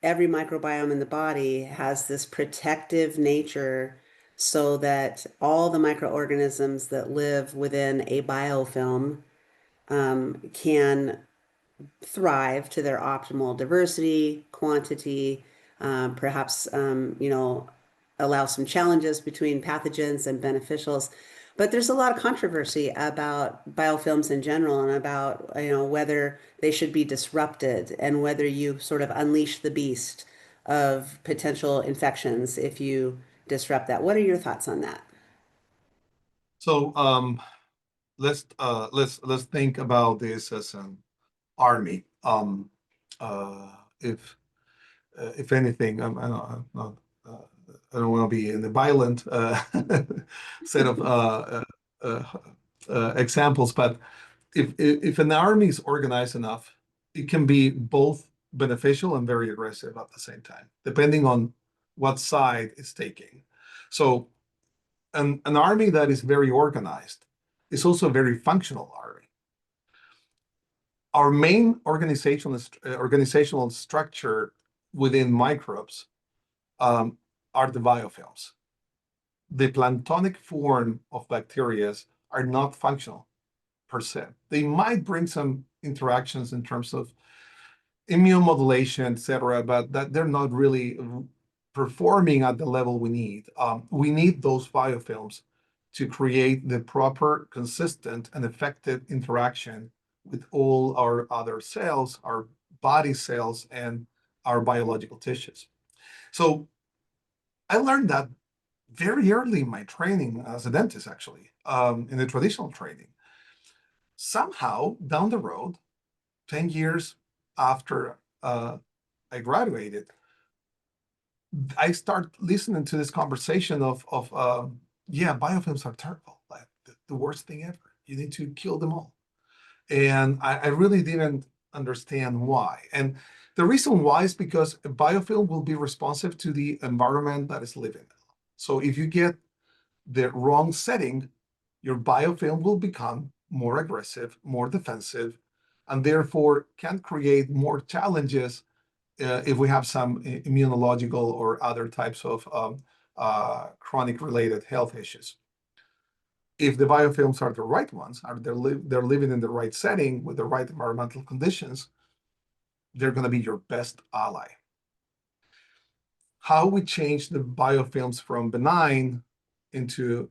every microbiome in the body has this protective nature so that all the microorganisms that live within a biofilm can thrive to their optimal diversity, quantity, perhaps, allow some challenges between pathogens and beneficials. But there's a lot of controversy about biofilms in general and about, whether they should be disrupted and whether you sort of unleash the beast of potential infections if you disrupt that. What are your thoughts on that? So let's think about this as an army. Uh, if if anything, I don't want to be in the violent set of uh, examples, but if an army is organized enough, it can be both beneficial and very aggressive at the same time, depending on what side it's taking. So an army that is very organized is also a very functional army. Our main organizational structure within microbes are the biofilms. The planktonic form of bacteria are not functional per se. They might bring some interactions in terms of immune modulation, etc., but that they're not really performing at the level we need. We need those biofilms to create the proper, consistent, and effective interaction with all our other cells, our body cells, and our biological tissues. So I learned that very early in my training as a dentist, actually, in the traditional training. Somehow down the road, 10 years after I graduated, I start listening to this conversation of yeah, biofilms are terrible, like the worst thing ever. You need to kill them all. And I really didn't understand why. And the reason why is because a biofilm will be responsive to the environment that is living. So if you get the wrong setting, your biofilm will become more aggressive, more defensive, and therefore can create more challenges if we have some immunological or other types of chronic related health issues. If the biofilms are the right ones, they're living in the right setting with the right environmental conditions, they're going to be your best ally. How we change the biofilms from benign into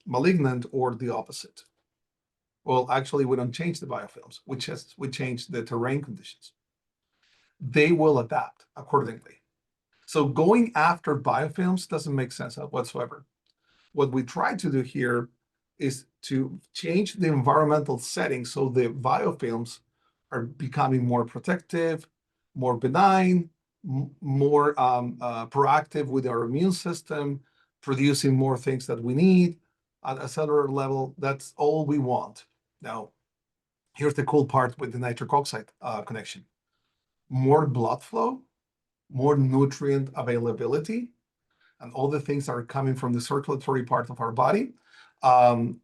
malignant or the opposite? Well, actually, we don't change the biofilms. We change the terrain conditions. They will adapt accordingly. So going after biofilms doesn't make sense whatsoever. What we try to do here is to change the environmental setting so the biofilms are becoming more protective, more benign, more proactive with our immune system, producing more things that we need at a cellular level. That's all we want. Now, here's the cool part with the nitric oxide connection. More blood flow, more nutrient availability, and all the things that are coming from the circulatory part of our body, um,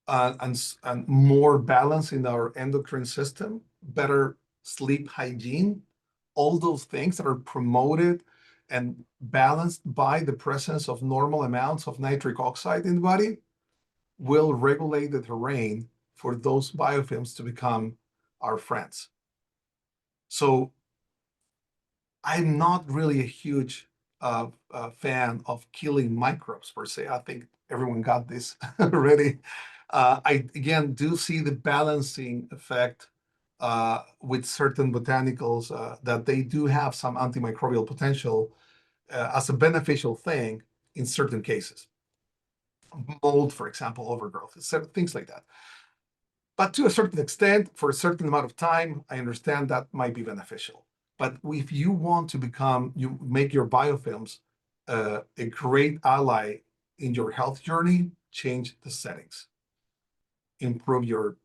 and more balance in our endocrine system, better sleep hygiene, all those things that are promoted and balanced by the presence of normal amounts of nitric oxide in the body will regulate the terrain for those biofilms to become our friends. So I'm not really a huge fan of killing microbes per se. I think everyone got this already. I again do see the balancing effect with certain botanicals that they do have some antimicrobial potential as a beneficial thing in certain cases. Mold, for example, overgrowth, things like that. But to a certain extent, for a certain amount of time, I understand that might be beneficial. But if you want to you make your biofilms a great ally in your health journey, change the settings. Improve your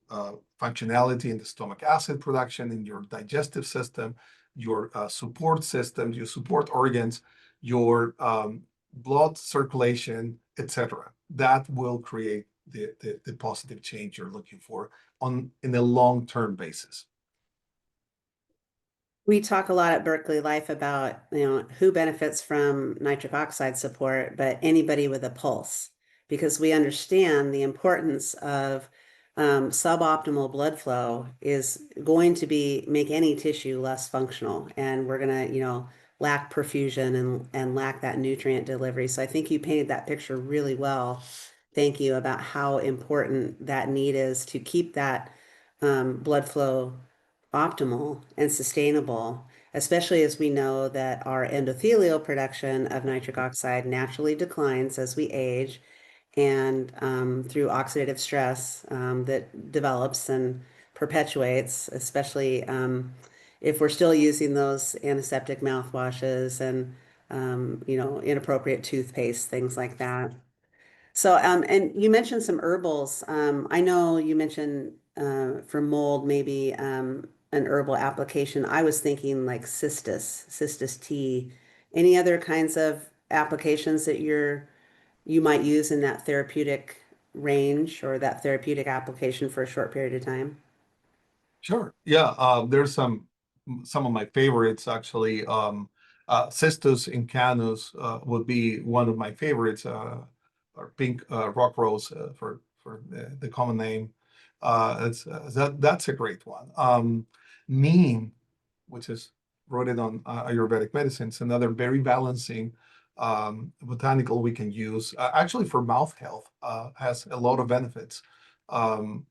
functionality in the stomach acid production, in your digestive system, your support systems, your support organs, your blood circulation, etc. That will create the positive change you're looking for in a long-term basis. We talk a lot at Berkeley Life about, who benefits from nitric oxide support, but anybody with a pulse, because we understand the importance of suboptimal blood flow is going to make any tissue less functional, and we're going to, lack perfusion and lack that nutrient delivery. So I think you painted that picture really well. Thank you, about how important that need is to keep that blood flow optimal and sustainable, especially as we know that our endothelial production of nitric oxide naturally declines as we age, and through oxidative stress that develops and perpetuates, especially if we're still using those antiseptic mouthwashes and inappropriate toothpaste, things like that. So, and you mentioned some herbals. I know you mentioned for mold, maybe an herbal application. I was thinking like cistus tea. Any other kinds of applications that you might use in that therapeutic range or that therapeutic application for a short period of time? Sure. Yeah. There's some of my favorites actually. Cistus incanus would be one of my favorites. Or pink rock rose for the common name. That's a great one. Neem, which is rooted on Ayurvedic medicine, it's another very balancing botanical we can use. Actually, for mouth health, has a lot of benefits. Um,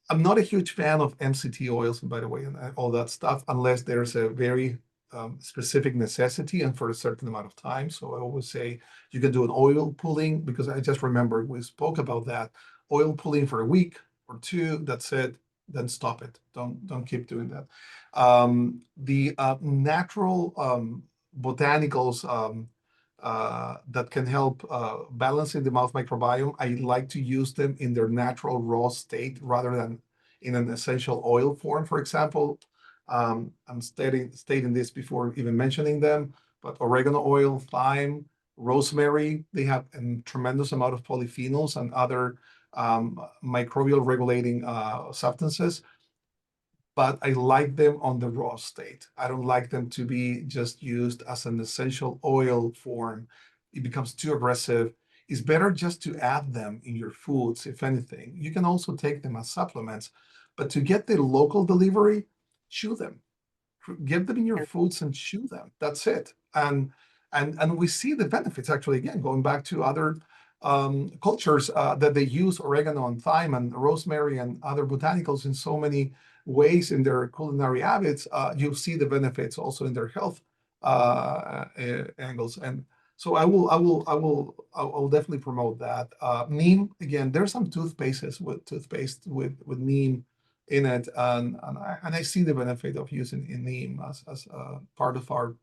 I'm not a huge fan of MCT oils, and by the way, and all that stuff, unless there's a very specific necessity and for a certain amount of time. So I always say you can do an oil pulling, because I just remember we spoke about that. Oil pulling for a week or two, that's it. Then stop it. Don't keep doing that. The natural botanicals that can help balancing the mouth microbiome. I like to use them in their natural raw state rather than in an essential oil form, for example. I'm stating this before even mentioning them, but oregano oil, thyme, rosemary, they have a tremendous amount of polyphenols and other microbial regulating substances, but I like them on the raw state. I don't like them to be just used as an essential oil form. It becomes too aggressive. It's better just to add them in your foods, if anything. You can also take them as supplements, but to get the local delivery, chew them. Get them in your foods and chew them. That's it. And we see the benefits actually, again, going back to other cultures that they use oregano and thyme and rosemary and other botanicals in so many ways in their culinary habits. You'll see the benefits also in their health angles. And so I will definitely promote that. Neem, again, there's some toothpaste with neem in it, and I see the benefit of using neem as part of our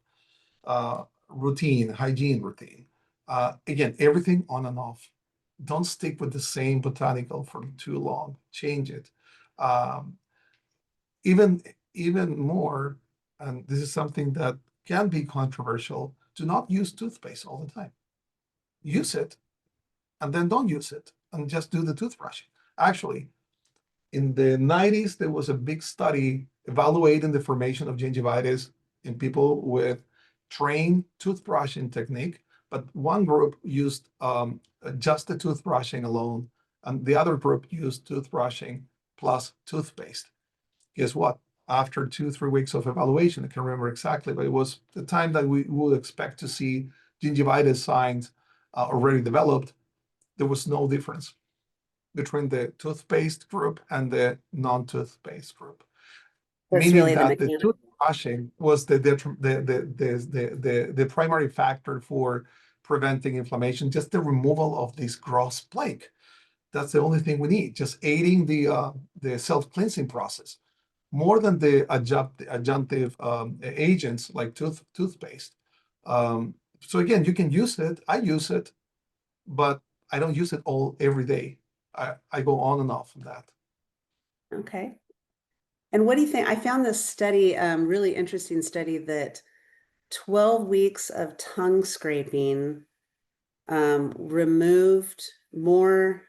hygiene routine. Again, everything on and off. Don't stick with the same botanical for too long. Change it. Um, even more, and this is something that can be controversial, do not use toothpaste all the time. Use it, and then don't use it, and just do the toothbrushing. Actually, in the 90s, there was a big study evaluating the formation of gingivitis in people with trained toothbrushing technique, but one group used just the toothbrushing alone, and the other group used toothbrushing plus toothpaste. Guess what? After 2-3 weeks of evaluation, I can't remember exactly, but it was the time that we would expect to see gingivitis signs already developed. There was no difference between the toothpaste group and the non-toothpaste group, That's meaning really the that the mechanical. toothbrushing was the primary factor for preventing inflammation, just the removal of this gross plaque. That's the only thing we need, just aiding the self-cleansing process, more than the adjunctive agents like toothpaste. So again, you can use it. I use it, but I don't use it all every day. I go on and off of that. Okay. And what do you think? I found this study, really interesting study, that 12 weeks of tongue scraping removed more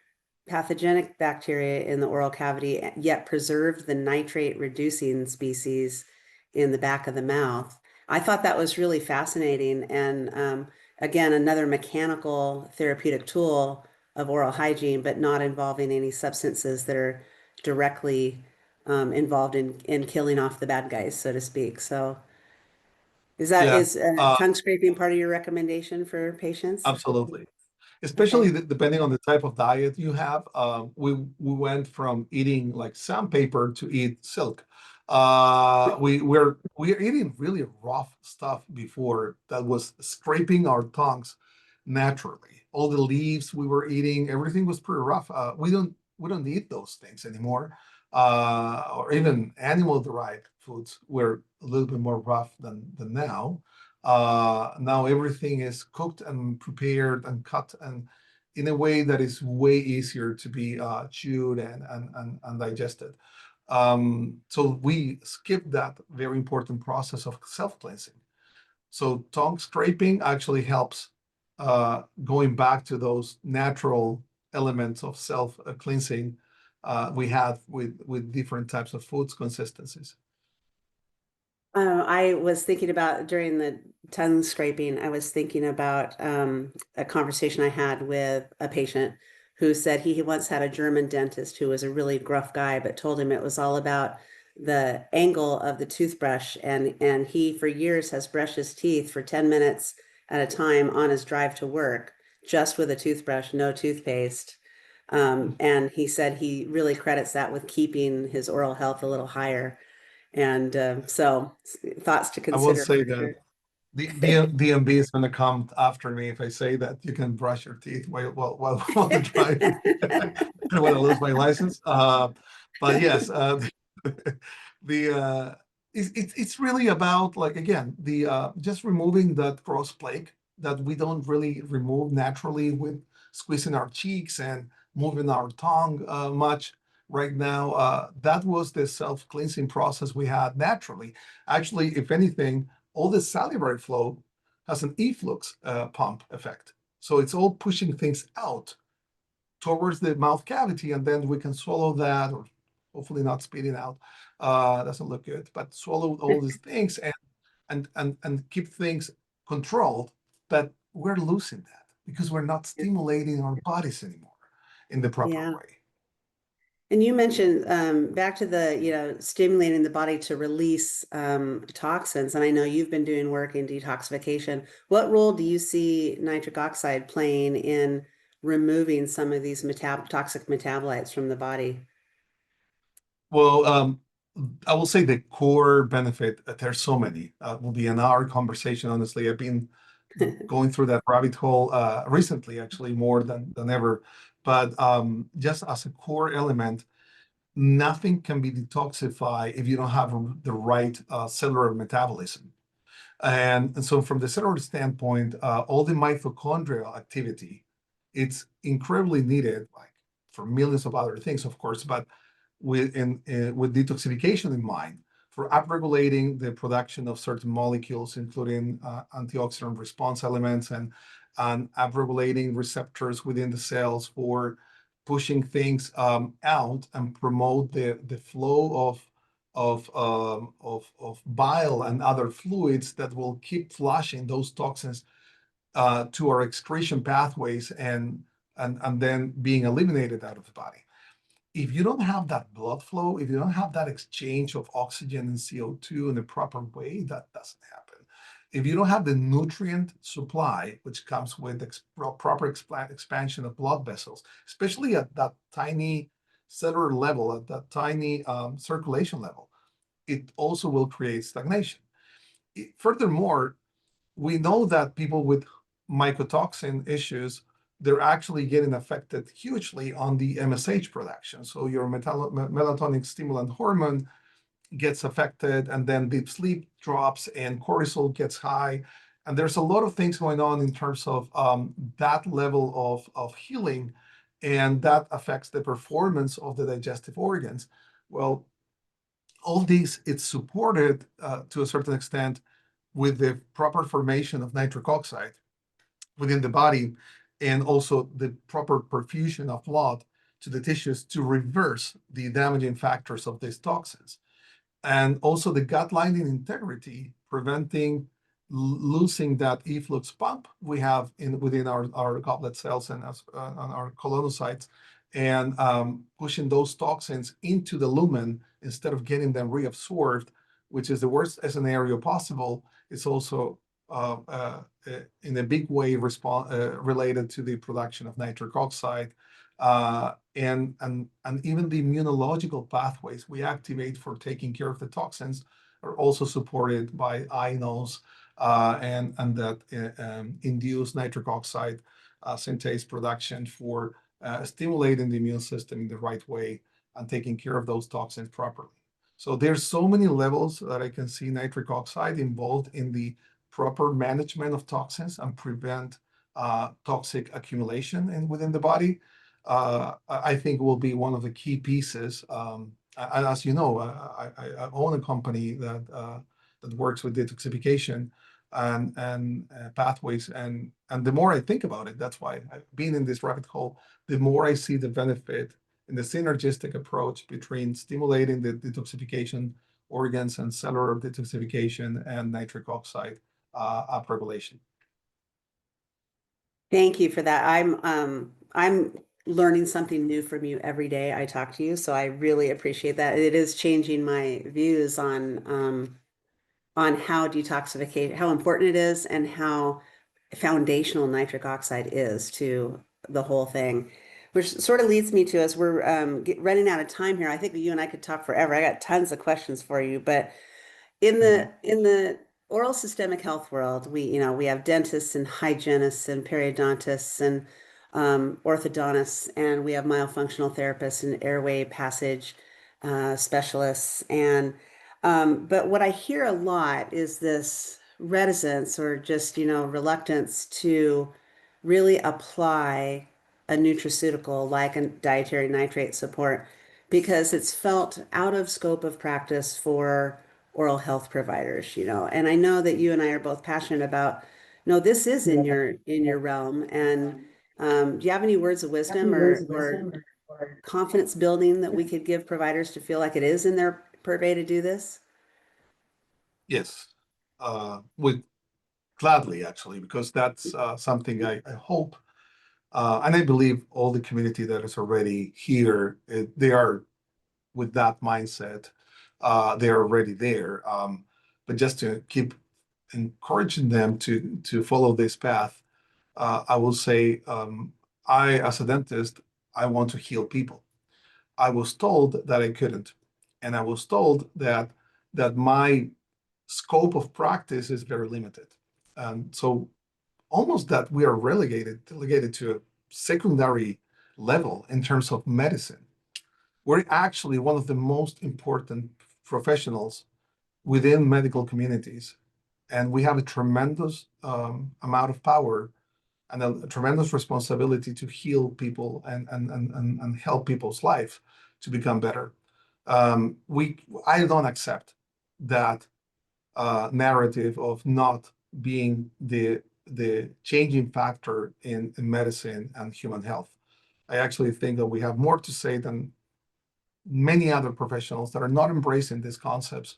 pathogenic bacteria in the oral cavity, yet preserved the nitrate reducing species in the back of the mouth. I thought that was really fascinating. And again, another mechanical therapeutic tool of oral hygiene, but not involving any substances that are directly involved in killing off the bad guys, so to speak. So Yeah, is tongue scraping part of your recommendation for patients? absolutely. Especially Okay. depending on the type of diet you have. We went from eating like sandpaper to eat silk. We're eating really rough stuff before that was scraping our tongues naturally. All the leaves we were eating, everything was pretty rough. We don't eat those things anymore. Or even animal derived foods were a little bit more rough than now. Now everything is cooked and prepared and cut and in a way that is way easier to be chewed and digested. So we skip that very important process of self-cleansing. So tongue scraping actually helps going back to those natural elements of self-cleansing we have with different types of foods consistencies. I was thinking about during the tongue scraping, I was thinking about a conversation I had with a patient who said he once had a German dentist who was a really gruff guy, but told him it was all about the angle of the toothbrush. And he, for years, has brushed his teeth for 10 minutes at a time on his drive to work, just with a toothbrush, no toothpaste. And he said he really credits that with keeping his oral health a little higher. And so thoughts to I will consider say for that sure. the DMB is going to come after me if I say that you can brush your teeth while driving. I don't want to lose my license. But yes, the it's really about, like, again, the just removing that cross plaque that we don't really remove naturally with squeezing our cheeks and moving our tongue much right now. That was the self-cleansing process we had naturally. Actually, if anything, all the salivary flow has an efflux pump effect. So it's all pushing things out towards the mouth cavity, and then we can swallow that, or hopefully not spit it out. Doesn't look good, but swallow all these things and keep things controlled. But we're losing that because we're not stimulating our bodies anymore in the proper Yeah. way. And you mentioned back to the, stimulating the body to release toxins. And I know you've been doing work in detoxification. What role do you see nitric oxide playing in removing some of these toxic metabolites from the body? Well, I will say the core benefit, there's so many, will be an hour conversation. Honestly, I've been going through that rabbit hole recently, actually, more than ever. But just as a core element, nothing can be detoxified if you don't have the right cellular metabolism. And so from the cellular standpoint, all the mitochondrial activity, it's incredibly needed, like for millions of other things, of course, but with detoxification in mind, for upregulating the production of certain molecules, including antioxidant response elements and upregulating receptors within the cells for pushing things out and promote the flow of bile and other fluids that will keep flushing those toxins to our excretion pathways and then being eliminated out of the body. If you don't have that blood flow, if you don't have that exchange of oxygen and CO2 in the proper way, that doesn't happen. If you don't have the nutrient supply, which comes with proper expansion of blood vessels, especially at that tiny cellular level, at that tiny circulation level, it also will create stagnation. Furthermore, we know that people with mycotoxin issues, they're actually getting affected hugely on the MSH production. So your melatonin stimulant hormone gets affected, and then deep sleep drops and cortisol gets high. And there's a lot of things going on in terms of that level of healing, and that affects the performance of the digestive organs. Well, all these, it's supported to a certain extent with the proper formation of nitric oxide within the body, and also the proper perfusion of blood to the tissues to reverse the damaging factors of these toxins. And also the gut lining integrity, preventing losing that efflux pump we have within our goblet cells and on our colonocytes, and pushing those toxins into the lumen instead of getting them reabsorbed, which is the worst scenario possible. It's also in a big way related to the production of nitric oxide, and even the immunological pathways we activate for taking care of the toxins are also supported by inos, and that induce nitric oxide synthase production for stimulating the immune system in the right way and taking care of those toxins properly. So there's so many levels that I can see nitric oxide involved in the proper management of toxins and prevent toxic accumulation within the body. I think will be one of the key pieces. And as you know, I own a company that works with detoxification and pathways. And the more I think about it, that's why I've been in this rabbit hole, the more I see the benefit in the synergistic approach between stimulating the detoxification organs and cellular detoxification and nitric oxide upregulation. Thank you for that. I'm learning something new from you every day I talk to you, so I really appreciate that. It is changing my views on how detoxification, how important it is, and how foundational nitric oxide is to the whole thing. Which sort of leads me to, as we're running out of time here, I think you and I could talk forever. I got tons of questions for you, but in the oral systemic health world, we have dentists and hygienists and periodontists and orthodontists, and we have myofunctional therapists and airway passage specialists. And but what I hear a lot is this reticence or just reluctance to really apply a nutraceutical like a dietary nitrate support because it's felt out of scope of practice for oral health providers, and I know that you and I are both passionate about, no, this is in your realm. And do you have any words of wisdom or confidence building that we could give providers to feel like it is in their purvey to do this? Yes, with gladly, actually, because that's something I hope, and I believe all the community that is already here, they are with that mindset. They're already there. But just to keep encouraging them to follow this path, I will say, I, as a dentist, I want to heal people. I was told that I couldn't, and I was told that my scope of practice is very limited. And so almost that we are delegated to a secondary level in terms of medicine. We're actually one of the most important professionals within medical communities. And we have a tremendous amount of power and a tremendous responsibility to heal people and help people's life to become better. I don't accept that narrative of not being the changing factor in medicine and human health. I actually think that we have more to say than many other professionals that are not embracing these concepts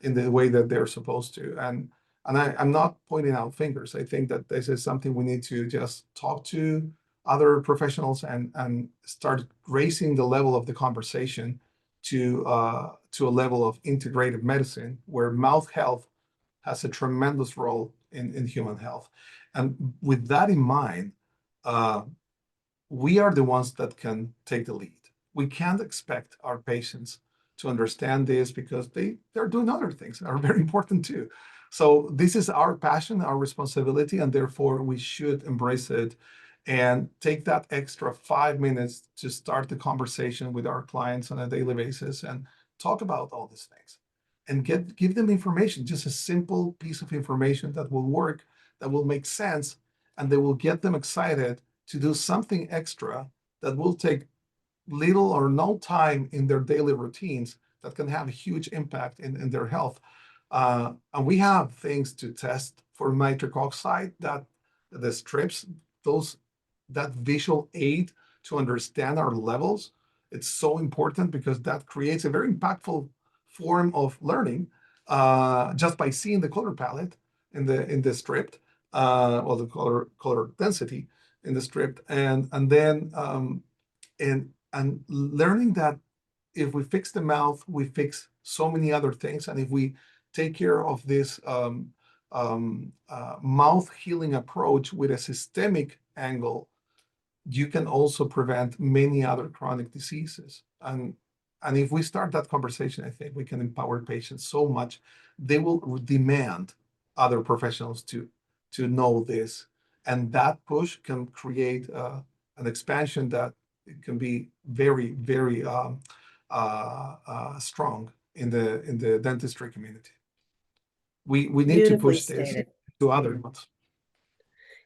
in the way that they're supposed to. And I'm not pointing out fingers. I think that this is something we need to just talk to other professionals and start raising the level of the conversation to a level of integrative medicine where mouth health has a tremendous role in human health. And with that in mind, we are the ones that can take the lead. We can't expect our patients to understand this because they're doing other things that are very important too. So this is our passion, our responsibility, and therefore we should embrace it and take that extra 5 minutes to start the conversation with our clients on a daily basis and talk about all these things and give them information, just a simple piece of information that will work, that will make sense, and they will get them excited to do something extra that will take little or no time in their daily routines that can have a huge impact in their health. And we have things to test for nitric oxide, that the strips, those that visual aid to understand our levels. It's so important because that creates a very impactful form of learning just by seeing the color palette in the strip, or the color density in the strip, and then and learning that if we fix the mouth, we fix so many other things. And if we take care of this mouth healing approach with a systemic angle, you can also prevent many other chronic diseases. And if we start that conversation, I think we can empower patients so much. They will demand other professionals to know this. And that push can create an expansion that can be very, very strong in the dentistry community. We need to Beautifully push this stated. to other ones.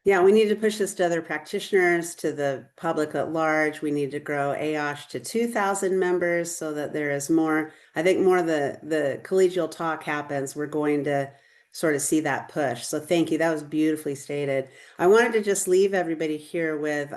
Yeah, we need to push this to other practitioners, to the public at large. We need to grow AOSH to 2,000 members so that there is more. I think more the collegial talk happens, we're going to sort of see that push. So thank you. That was beautifully stated. I wanted to just leave everybody here with,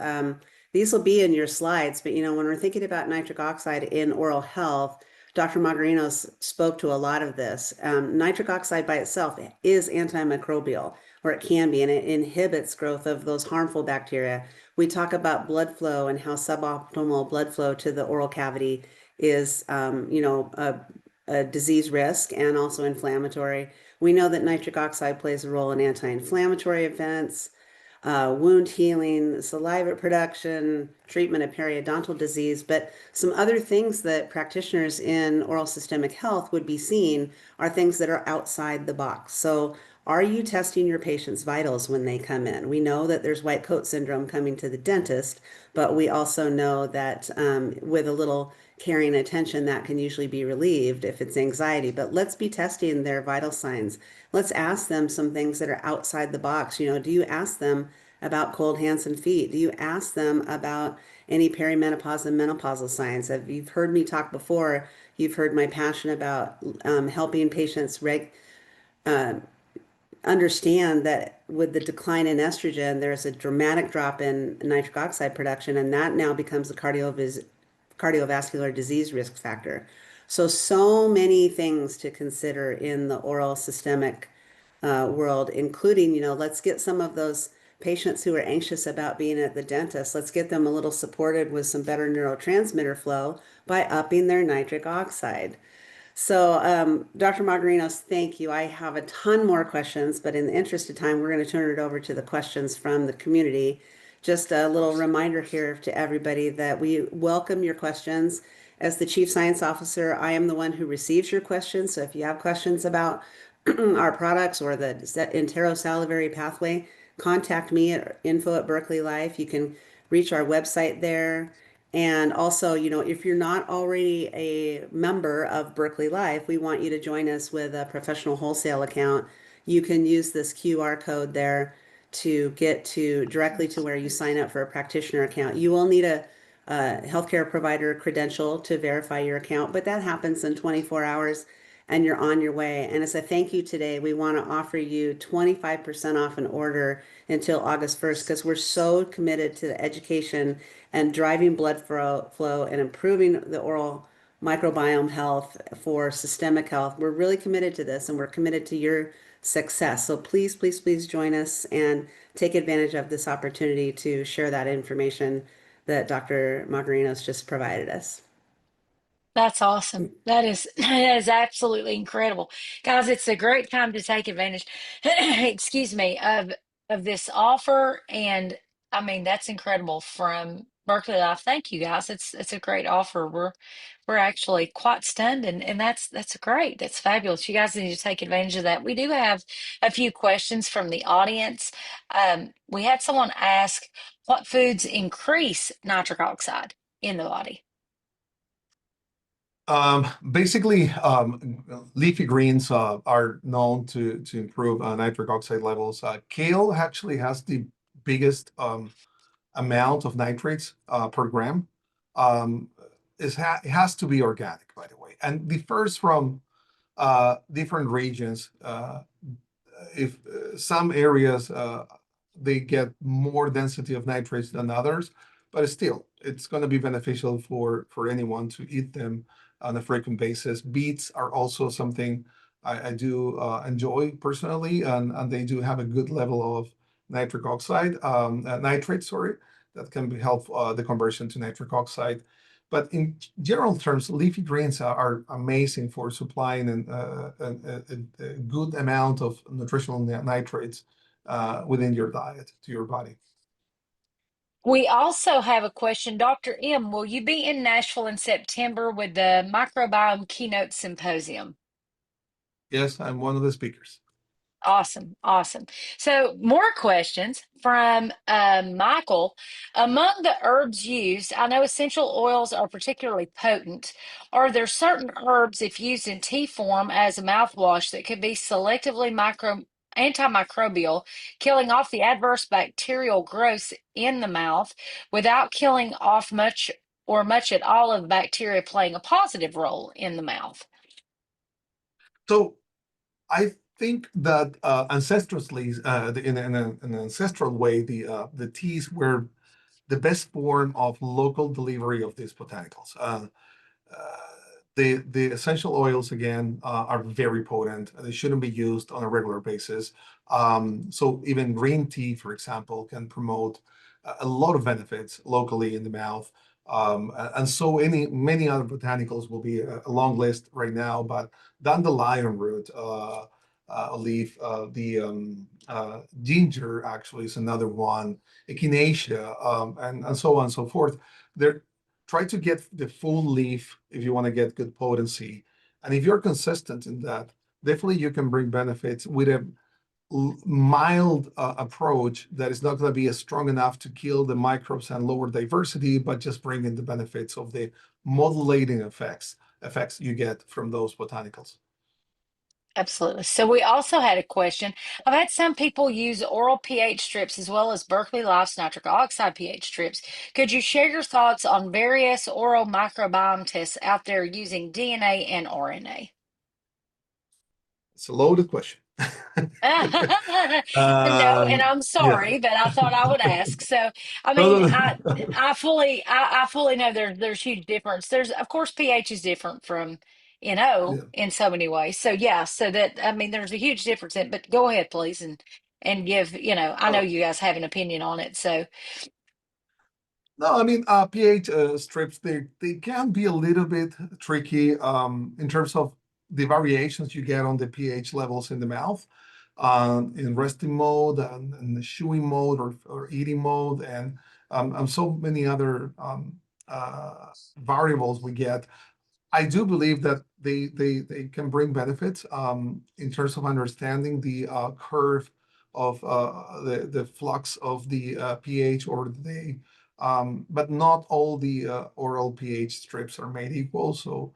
these will be in your slides, but when we're thinking about nitric oxide in oral health, Dr. Magarinos spoke to a lot of this. Nitric oxide by itself is antimicrobial, or it can be, and it inhibits growth of those harmful bacteria. We talk about blood flow and how suboptimal blood flow to the oral cavity is, a disease risk and also inflammatory. We know that nitric oxide plays a role in anti-inflammatory events, wound healing, saliva production, treatment of periodontal disease, but some other things that practitioners in oral systemic health would be seeing are things that are outside the box. So are you testing your patient's vitals when they come in? We know that there's white coat syndrome coming to the dentist, but we also know that with a little caring and attention, that can usually be relieved if it's anxiety. But let's be testing their vital signs. Let's ask them some things that are outside the box. Do you ask them about cold hands and feet? Do you ask them about any perimenopause and menopausal signs? If you've heard me talk before, you've heard my passion about helping patients understand that with the decline in estrogen, there's a dramatic drop in nitric oxide production, and that now becomes a cardiovascular disease risk factor. So many things to consider in the oral systemic world, including, let's get some of those patients who are anxious about being at the dentist, let's get them a little supported with some better neurotransmitter flow by upping their nitric oxide. So, Dr. Magarinos, thank you. I have a ton more questions, but in the interest of time, we're going to turn it over to the questions from the community. Just a little reminder here to everybody that we welcome your questions. As the Chief Science Officer, I am the one who receives your questions. So if you have questions about our products or the enterosalivary pathway, contact me at info@Berkeley Life. You can reach our website there. And also, if you're not already a member of Berkeley Life, we want you to join us with a professional wholesale account. You can use this QR code there to get directly to where you sign up for a practitioner account. You will need a healthcare provider credential to verify your account, but that happens in 24 hours and you're on your way. And as a thank you today, we want to offer you 25% off an order until August 1st because we're so committed to the education and driving blood flow and improving the oral microbiome health for systemic health. We're really committed to this and we're committed to your success. So please, please, please join us and take advantage of this opportunity to share that information that Dr. Magarinos just provided us. That's awesome. That is absolutely incredible. Guys, it's a great time to take advantage, excuse me, of this offer. And I mean, that's incredible from Berkeley Life. Thank you guys. It's a great offer. We're actually quite stunned and that's great. That's fabulous. You guys need to take advantage of that. We do have a few questions from the audience. We had someone ask what foods increase nitric oxide in the body. Basically, leafy greens are known to improve nitric oxide levels. Kale actually has the biggest amount of nitrates per gram. Um, it has to be organic, by the way, and differs from different regions. If some areas they get more density of nitrates than others, but still, it's going to be beneficial for anyone to eat them on a frequent basis. Beets are also something I do enjoy personally, and they do have a good level of nitric oxide, nitrate, sorry, that can be help the conversion to nitric oxide. But in general terms, leafy greens are amazing for supplying a good amount of nutritional nitrates within your diet to your body. We also have a question. Dr. M, will you be in Nashville in September with the Microbiome Keynote Symposium? Yes, I'm one of the speakers. Awesome, awesome. So, more questions from Michael. Among the herbs used, I know essential oils are particularly potent. Are there certain herbs, if used in tea form as a mouthwash, that could be selectively antimicrobial, killing off the adverse bacterial growths in the mouth without killing off much or much at all of the bacteria, playing a positive role in the mouth? So I think that ancestrally, in an ancestral way, the teas were the best form of local delivery of these botanicals. Uh, the essential oils again are very potent. They shouldn't be used on a regular basis. So even green tea, for example, can promote a lot of benefits locally in the mouth. And so many other botanicals will be a long list right now, but dandelion root, leaf, the ginger actually is another one, echinacea, and so on and so forth. They're try to get the full leaf if you want to get good potency. And if you're consistent in that, definitely you can bring benefits with a mild approach that is not going to be as strong enough to kill the microbes and lower diversity, but just bring in the benefits of the modulating effects you get from those botanicals. Absolutely. So we also had a question. I've had some people use oral pH strips as well as Berkeley Life's nitric oxide pH strips. Could you share your thoughts on various oral microbiome tests out there using DNA and RNA? It's a loaded question. No, and I'm Yeah. sorry, but I thought I would ask. So, I No, mean, no, no. I fully know there's huge difference. There's, of course, pH is different from Yeah. in so many ways. So yeah, so that, I mean, there's a huge difference in, but go ahead, please, and give, I know Oh, you guys have an opinion on it. So, no, I mean, pH strips, they can be a little bit tricky in terms of the variations you get on the pH levels in the mouth, in resting mode and the chewing mode or eating mode, and so many other variables we get. I do believe that they can bring benefits in terms of understanding the curve of the flux of the pH or but not all the oral pH strips are made equal. So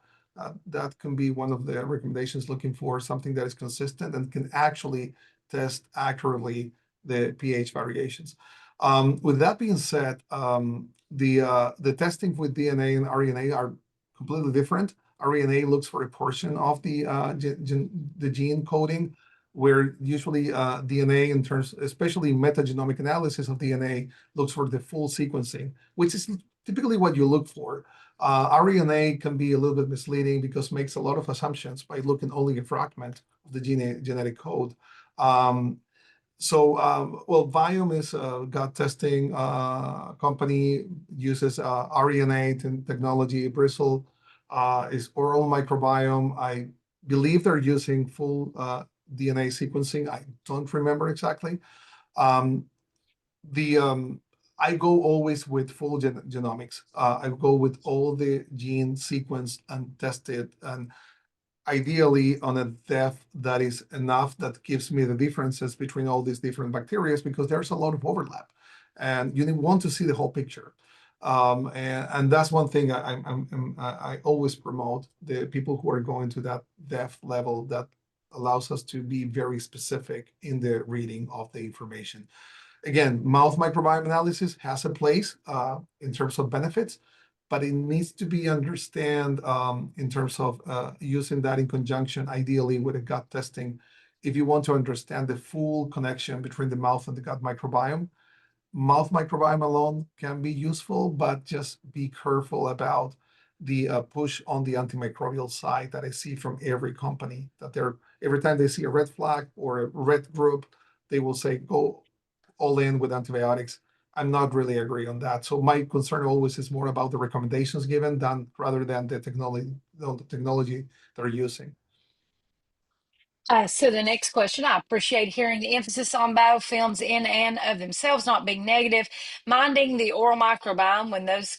that can be one of the recommendations, looking for something that is consistent and can actually test accurately the pH variations. With that being said, the testing with DNA and RNA are completely different. RNA looks for a portion of the gene coding, where usually DNA, in terms, especially metagenomic analysis of DNA, looks for the full sequencing, which is typically what you look for. RNA can be a little bit misleading because it makes a lot of assumptions by looking only at a fragment of the genetic code. Well, Biome is a gut testing company, uses RNA technology. Bristle is oral microbiome. I believe they're using full DNA sequencing. I don't remember exactly. Um, the I go always with full genomics. I go with all the genes sequenced and tested, and ideally on a depth that is enough that gives me the differences between all these different bacteria, because there's a lot of overlap and you want to see the whole picture. And that's one thing I always promote, the people who are going to that depth level that allows us to be very specific in the reading of the information. Again, mouth microbiome analysis has a place in terms of benefits, but it needs to be understand in terms of using that in conjunction, ideally with a gut testing, if you want to understand the full connection between the mouth and the gut microbiome. Mouth microbiome alone can be useful, but just be careful about the push on the antimicrobial side that I see from every company, that they're every time they see a red flag or a red group, they will say go all in with antibiotics. I'm not really agree on that. So my concern always is more about the recommendations given than rather than the technology they're using. So the next question, I appreciate hearing the emphasis on biofilms in and of themselves not being negative, minding the oral microbiome when those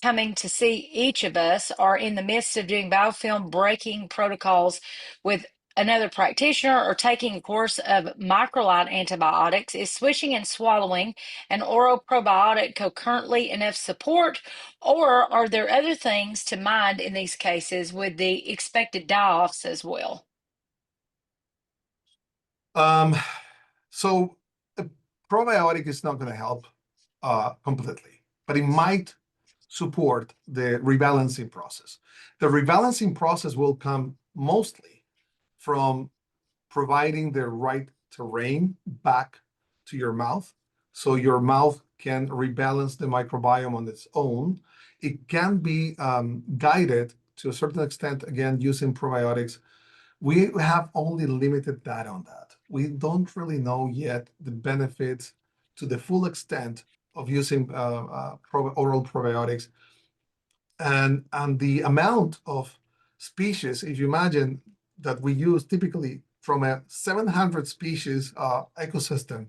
coming to see each of us are in the midst of doing biofilm breaking protocols with another practitioner or taking a course of microlide antibiotics. Is swishing and swallowing an oral probiotic concurrently enough support, or are there other things to mind in these cases with the expected die-offs as well? So a probiotic is not going to help completely, but it might support the rebalancing process. The rebalancing process will come mostly from providing the right terrain back to your mouth, so your mouth can rebalance the microbiome on its own. It can be guided to a certain extent, again, using probiotics. We have only limited data on that. We don't really know yet the benefits to the full extent of using oral probiotics, and the amount of species, if you imagine that we use typically from a 700 species ecosystem,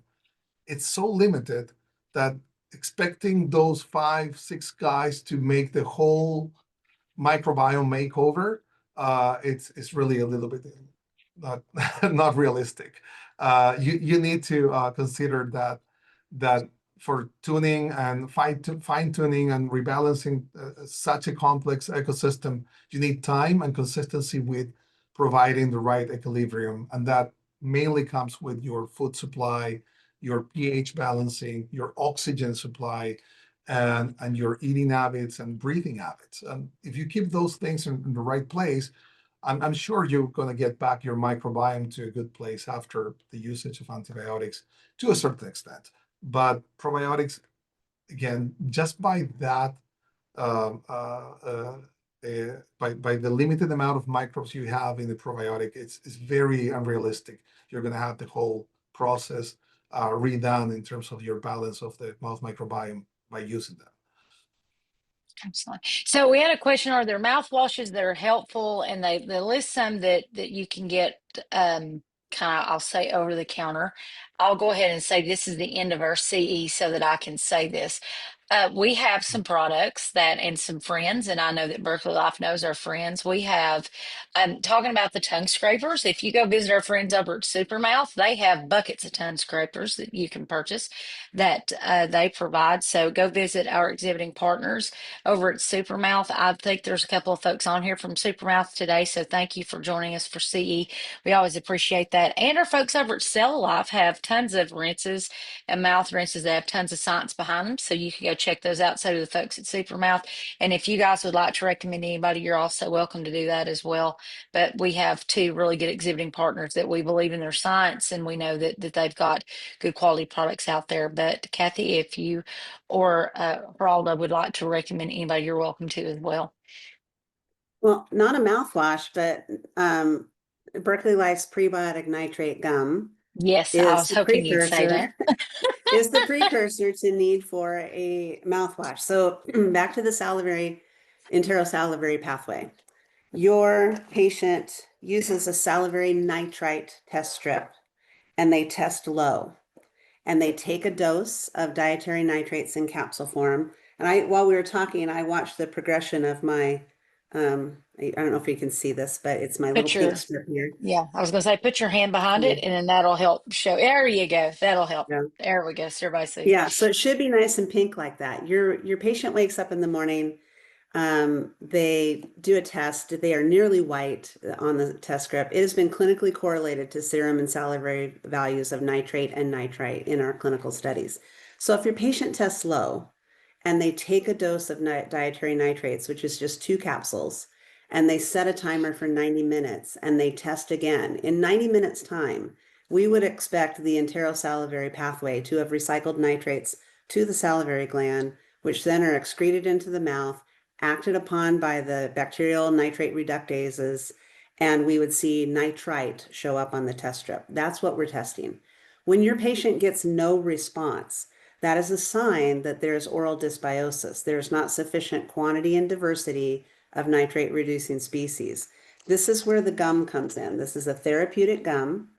it's so limited that expecting those 5, 6 guys to make the whole microbiome makeover, it's really a little bit not not realistic. You need to consider that for tuning and fine tuning and rebalancing such a complex ecosystem, you need time and consistency with providing the right equilibrium, and that mainly comes with your food supply, your pH balancing, your oxygen supply, and your eating habits and breathing habits. And if you keep those things in the right place, I'm sure you're going to get back your microbiome to a good place after the usage of antibiotics to a certain extent. But probiotics, again, just by that, um, uh, uh, by the limited amount of microbes you have in the probiotic, it's very unrealistic. You're going to have the whole process redone in terms of your balance of the mouth microbiome by using them. Excellent. So we had a question: are there mouthwashes that are helpful? And they list some that you can get kind of, I'll say, over the counter. I'll go ahead and say this is the end of our CE so that I can say this. We have some products that and some friends, and I know that Berkeley Life knows our friends. We have talking about the tongue scrapers. If you go visit our friends over at Supermouth, they have buckets of tongue scrapers that you can purchase that they provide. So go visit our exhibiting partners over at Supermouth. I think there's a couple of folks on here from Supermouth today, so thank you for joining us for CE. We always appreciate that. And our folks over at Cell Life have tons of rinses and mouth rinses that have tons of science behind them, so you can go check those out. So do the folks at Supermouth. And if you guys would like to recommend anybody, you're also welcome to do that as well. But we have two really good exhibiting partners that we believe in their science, and we know that they've got good quality products out there. But Cathy, if you or Haraldo would like to recommend anybody, you're welcome to as well. Well, not a mouthwash, but Berkeley Life's prebiotic nitrate gum Yes, I is was the hoping you'd say that. precursor is the precursor to need for a mouthwash. So back to the salivary, enterosalivary pathway. Your patient uses a salivary nitrite test strip and they test low and they take a dose of dietary nitrates in capsule form. And while we were talking, I watched the progression of my I don't know if you can see this, but it's my little Put pink your, strip here. yeah, I was gonna say, put your hand behind Yeah. it, and then that'll help show. There you go. That'll help. Yeah. There we go. So everybody see. Yeah, so it should be nice and pink like that. Your patient wakes up in the morning, they do a test. They are nearly white on the test strip. It has been clinically correlated to serum and salivary values of nitrate and nitrite in our clinical studies. So if your patient tests low and they take a dose of dietary nitrates, which is just 2 capsules, and they set a timer for 90 minutes and they test again, in 90 minutes time, we would expect the enterosalivary pathway to have recycled nitrates to the salivary gland, which then are excreted into the mouth, acted upon by the bacterial nitrate reductases, and we would see nitrite show up on the test strip. That's what we're testing. When your patient gets no response, that is a sign that there's oral dysbiosis. There's not sufficient quantity and diversity of nitrate reducing species. This is where the gum comes in. This is a therapeutic gum.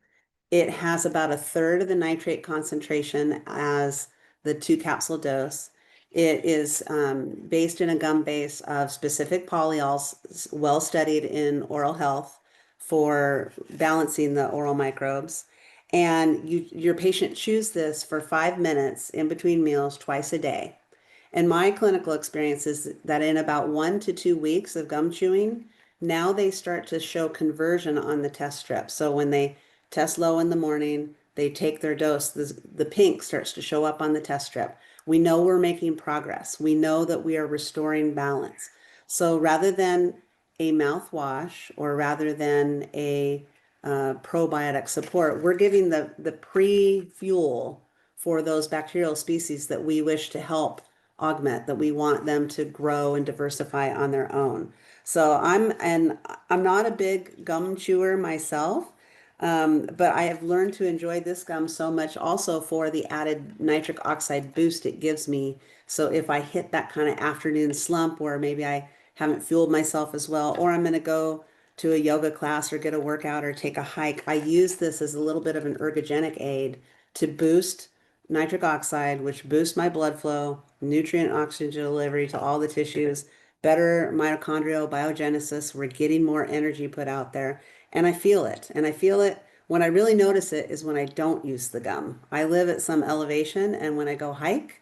It has about a third of the nitrate concentration as the 2 capsule dose. It is based in a gum base of specific polyols, well studied in oral health for balancing the oral microbes. And your patient chews this for 5 minutes in between meals twice a day. And my clinical experience is that in about 1 to 2 weeks of gum chewing, now they start to show conversion on the test strip. So when they test low in the morning, they take their dose, the pink starts to show up on the test strip. We know we're making progress. We know that we are restoring balance. So rather than a mouthwash or rather than a probiotic support, we're giving the pre-fuel for those bacterial species that we wish to help augment, that we want them to grow and diversify on their own. So I'm not a big gum chewer myself, but I have learned to enjoy this gum so much also for the added nitric oxide boost it gives me. So if I hit that kind of afternoon slump where maybe I haven't fueled myself as well, or I'm going to go to a yoga class or get a workout or take a hike, I use this as a little bit of an ergogenic aid to boost nitric oxide, which boosts my blood flow, nutrient oxygen delivery to all the tissues, better mitochondrial biogenesis. We're getting more energy put out there. And I feel it. And I feel it when I really notice it is when I don't use the gum. I live at some elevation, and when I go hike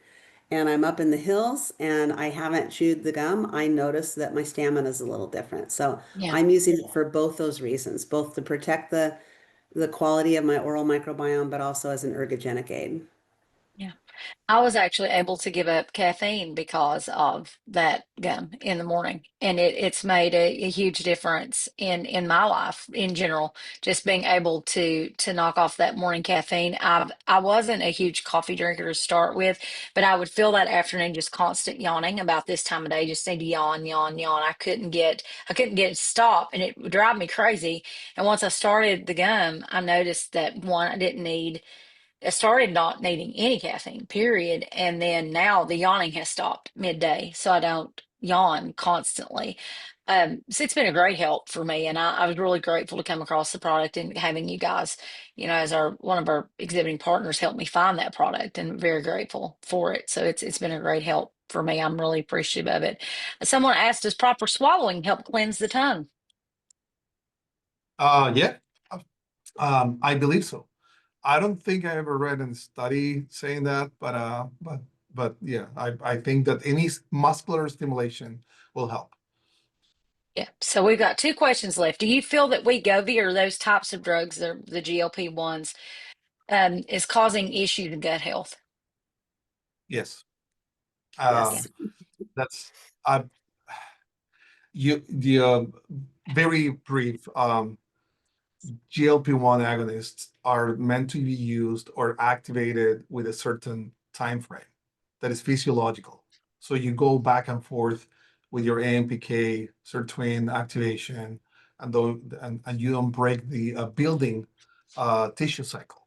and I'm up in the hills and I haven't chewed the gum, I notice that my stamina is a little different. So Yeah. I'm using it for both those reasons, both to protect the quality of my oral microbiome, but also as an ergogenic aid. Yeah. I was actually able to give up caffeine because of that gum in the morning, and it's made a huge difference in my life in general. Just being able to knock off that morning caffeine. I wasn't a huge coffee drinker to start with, but I would feel that afternoon just constant yawning about this time of day. Just need to yawn, yawn, yawn. I couldn't get it to stop, and it would drive me crazy. And once I started the gum, I noticed that one, I didn't need. I started not needing any caffeine, period. And then now the yawning has stopped midday, so I don't yawn constantly. So it's been a great help for me, and I was really grateful to come across the product and having you guys, as our one of our exhibiting partners, help me find that product, and very grateful for it. So it's been a great help for me. I'm really appreciative of it. Someone asked, does proper swallowing help cleanse the tongue? Yeah, I believe so. I don't think I ever read a study saying that, but yeah, I think that any muscular stimulation will help. Yeah. So we've got two questions left. Do you feel that Wegovy or those types of drugs, the GLP-1s, is causing issues in gut health? Yes. Yeah. Yes. That's uh, the very brief. GLP-1 agonists are meant to be used or activated with a certain time frame that is physiological. So you go back and forth with your AMPK, sirtuin activation, and you don't break the building tissue cycle.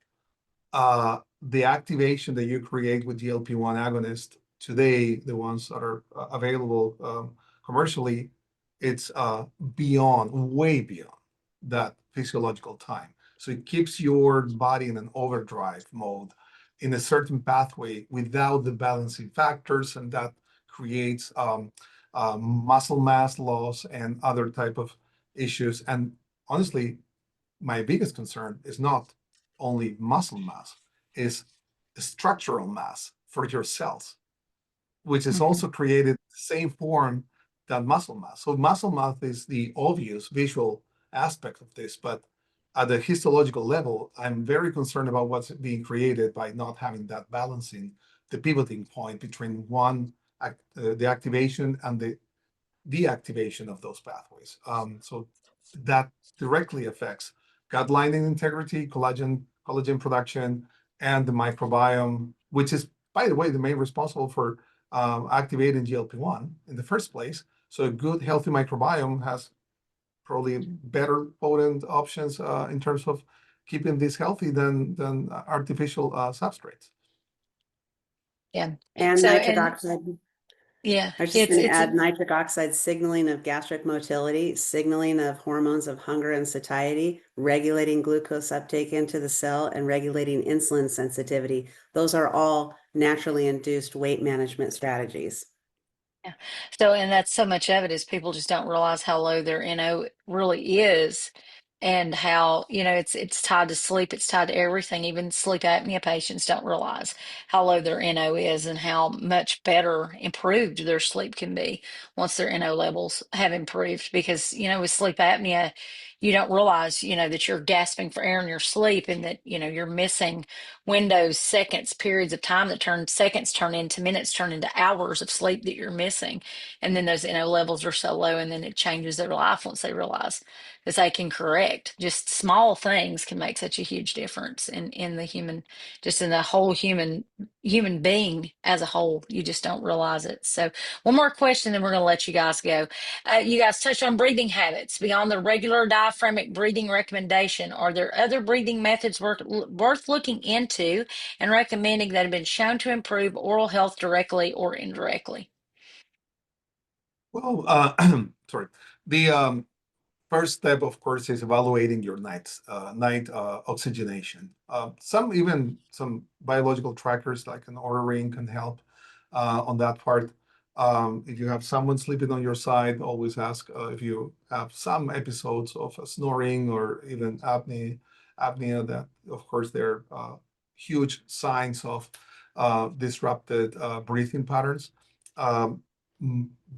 The activation that you create with GLP-1 agonist today, the ones that are available commercially, it's beyond, way beyond that physiological time. So it keeps your body in an overdrive mode in a certain pathway without the balancing factors, and that creates muscle mass loss and other type of issues. And honestly, my biggest concern is not only muscle mass, is structural mass for your cells, which is Mhm. also created the same form that muscle mass. So muscle mass is the obvious visual aspect of this, but at the histological level, I'm very concerned about what's being created by not having that balancing, the pivoting point between the activation and the deactivation of those pathways. So that directly affects gut lining integrity, collagen production, and the microbiome, which is, by the way, the main responsible for activating GLP-1 in the first place. So a good, healthy microbiome has probably better potent options in terms of keeping this healthy than artificial substrates. Yeah. And So, nitric and oxide. yeah, I was just it's going to it's add nitric oxide signaling of gastric motility, signaling of hormones of hunger and satiety, regulating glucose uptake into the cell, and regulating insulin sensitivity. Those are all naturally induced weight management strategies. Yeah. So, and that's so much of it is people just don't realize how low their NO really is, and how, it's tied to sleep, it's tied to everything. Even sleep apnea patients don't realize how low their NO is and how much better improved their sleep can be once their NO levels have improved. Because, with sleep apnea, you don't realize, that you're gasping for air in your sleep, and that, you're missing windows, seconds, periods of time that seconds turn into minutes, turn into hours of sleep that you're missing. And then those NO levels are so low, and then it changes their life once they realize that they can correct. Just small things can make such a huge difference in the human, just in the whole human being as a whole. You just don't realize it. So one more question, then we're going to let you guys go. You guys touched on breathing habits. Beyond the regular diaphragmatic breathing recommendation, are there other breathing methods worth looking into and recommending that have been shown to improve oral health directly or indirectly? Well, sorry. The first step, of course, is evaluating your night oxygenation. Some biological trackers like an Oura Ring can help on that part. If you have someone sleeping on your side, always ask if you have some episodes of snoring or even apnea. That, of course, they're huge signs of disrupted breathing patterns. Um,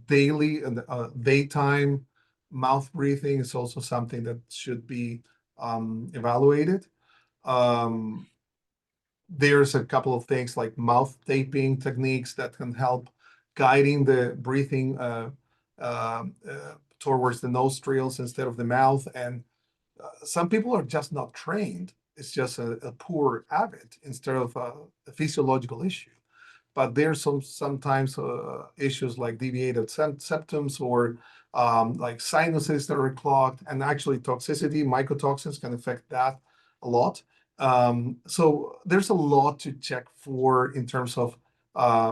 Daily and daytime mouth breathing is also something that should be evaluated. Um, there's a couple of things like mouth taping techniques that can help guiding the breathing towards the nostrils instead of the mouth. And some people are just not trained. It's just a poor habit instead of a physiological issue. But there's sometimes issues like deviated septums or like sinuses that are clogged, and actually toxicity, mycotoxins can affect that a lot. So there's a lot to check for in terms of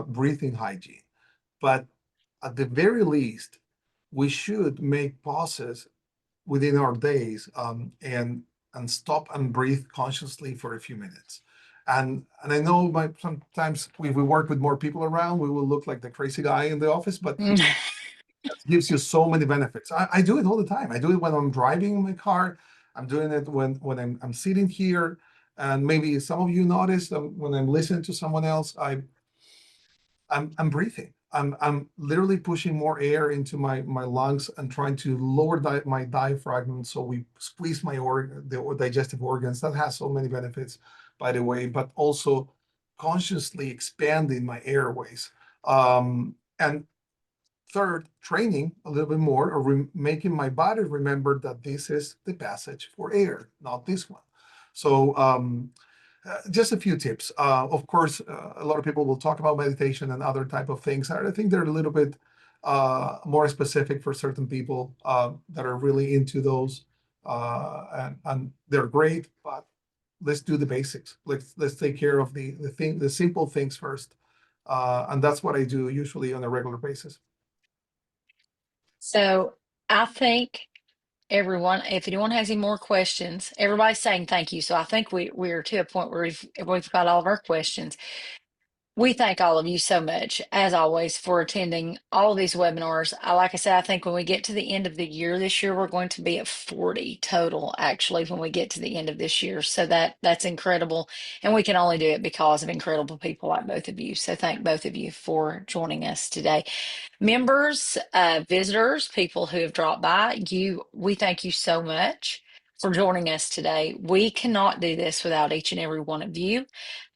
breathing hygiene. But at the very least, we should make pauses within our days and stop and breathe consciously for a few minutes. And I know sometimes if we work with more people around, we will look like the crazy guy in the office, but it gives you so many benefits. I do it all the time. I do it when I'm driving in my car. I'm doing it when I'm sitting here. And maybe some of you notice that when I'm listening to someone else, I'm breathing. I'm literally pushing more air into my lungs and trying to lower my diaphragm so we squeeze the digestive organs. That has so many benefits, by the way, but also consciously expanding my airways. And third, training a little bit more or making my body remember that this is the passage for air, not this one. So just a few tips. Of course, a lot of people will talk about meditation and other type of things. I think they're a little bit more specific for certain people that are really into those, and they're great. But let's do the basics. Let's take care of the simple things first, and that's what I do usually on a regular basis. So I think everyone, if anyone has any more questions, everybody's saying thank you. So I think we're to a point where we've got all of our questions. We thank all of you so much, as always, for attending all of these webinars. Like I said, I think when we get to the end of the year this year, we're going to be at 40 total, actually, when we get to the end of this year. So that's incredible. And we can only do it because of incredible people like both of you. So thank both of you for joining us today. Members, visitors, people who have dropped by, we thank you so much for joining us today. We cannot do this without each and every one of you.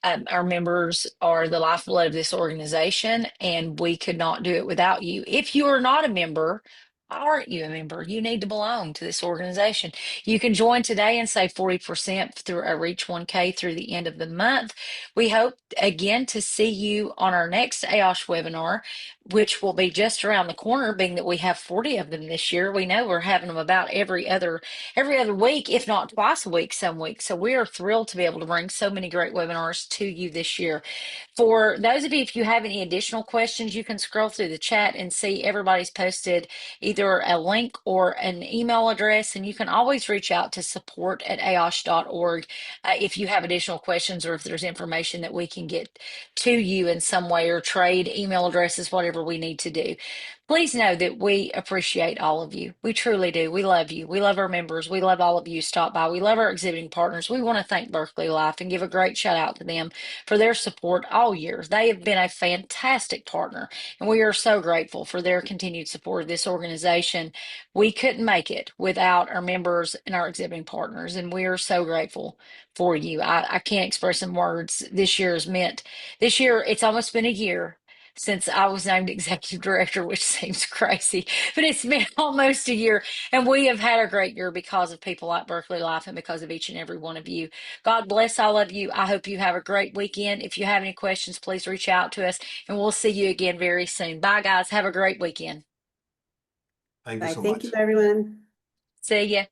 Our members are the lifeblood of this organization, and we could not do it without you. If you are not a member, why aren't you a member? You need to belong to this organization. You can join today and save 40% through our Reach 1K through the end of the month. We hope again to see you on our next AOSH webinar, which will be just around the corner, being that we have 40 of them this year. We know we're having them about every other week, if not twice a week, some weeks. So we are thrilled to be able to bring so many great webinars to you this year. For those of you, if you have any additional questions, you can scroll through the chat and see everybody's posted either a link or an email address, and you can always reach out to support@aosh.org if you have additional questions or if there's information that we can get to you in some way, or trade email addresses, whatever we need to do. Please know that we appreciate all of you. We truly do. We love you. We love our members. We love all of you stop by. We love our exhibiting partners. We want to thank Berkeley Life and give a great shout out to them for their support all year. They have been a fantastic partner, and we are so grateful for their continued support of this organization. We couldn't make it without our members and our exhibiting partners, and we are so grateful for you. I can't express in words. This year it's almost been a year since I was named executive director, which seems crazy, but it's been almost a year, and we have had a great year because of people like Berkeley Life and because of each and every one of you. God bless all of you. I hope you have a great weekend. If you have any questions, please reach out to us, and we'll see you again very soon. Bye, guys. Have a great weekend. Thank you Bye. so Thank you, much. everyone. See ya.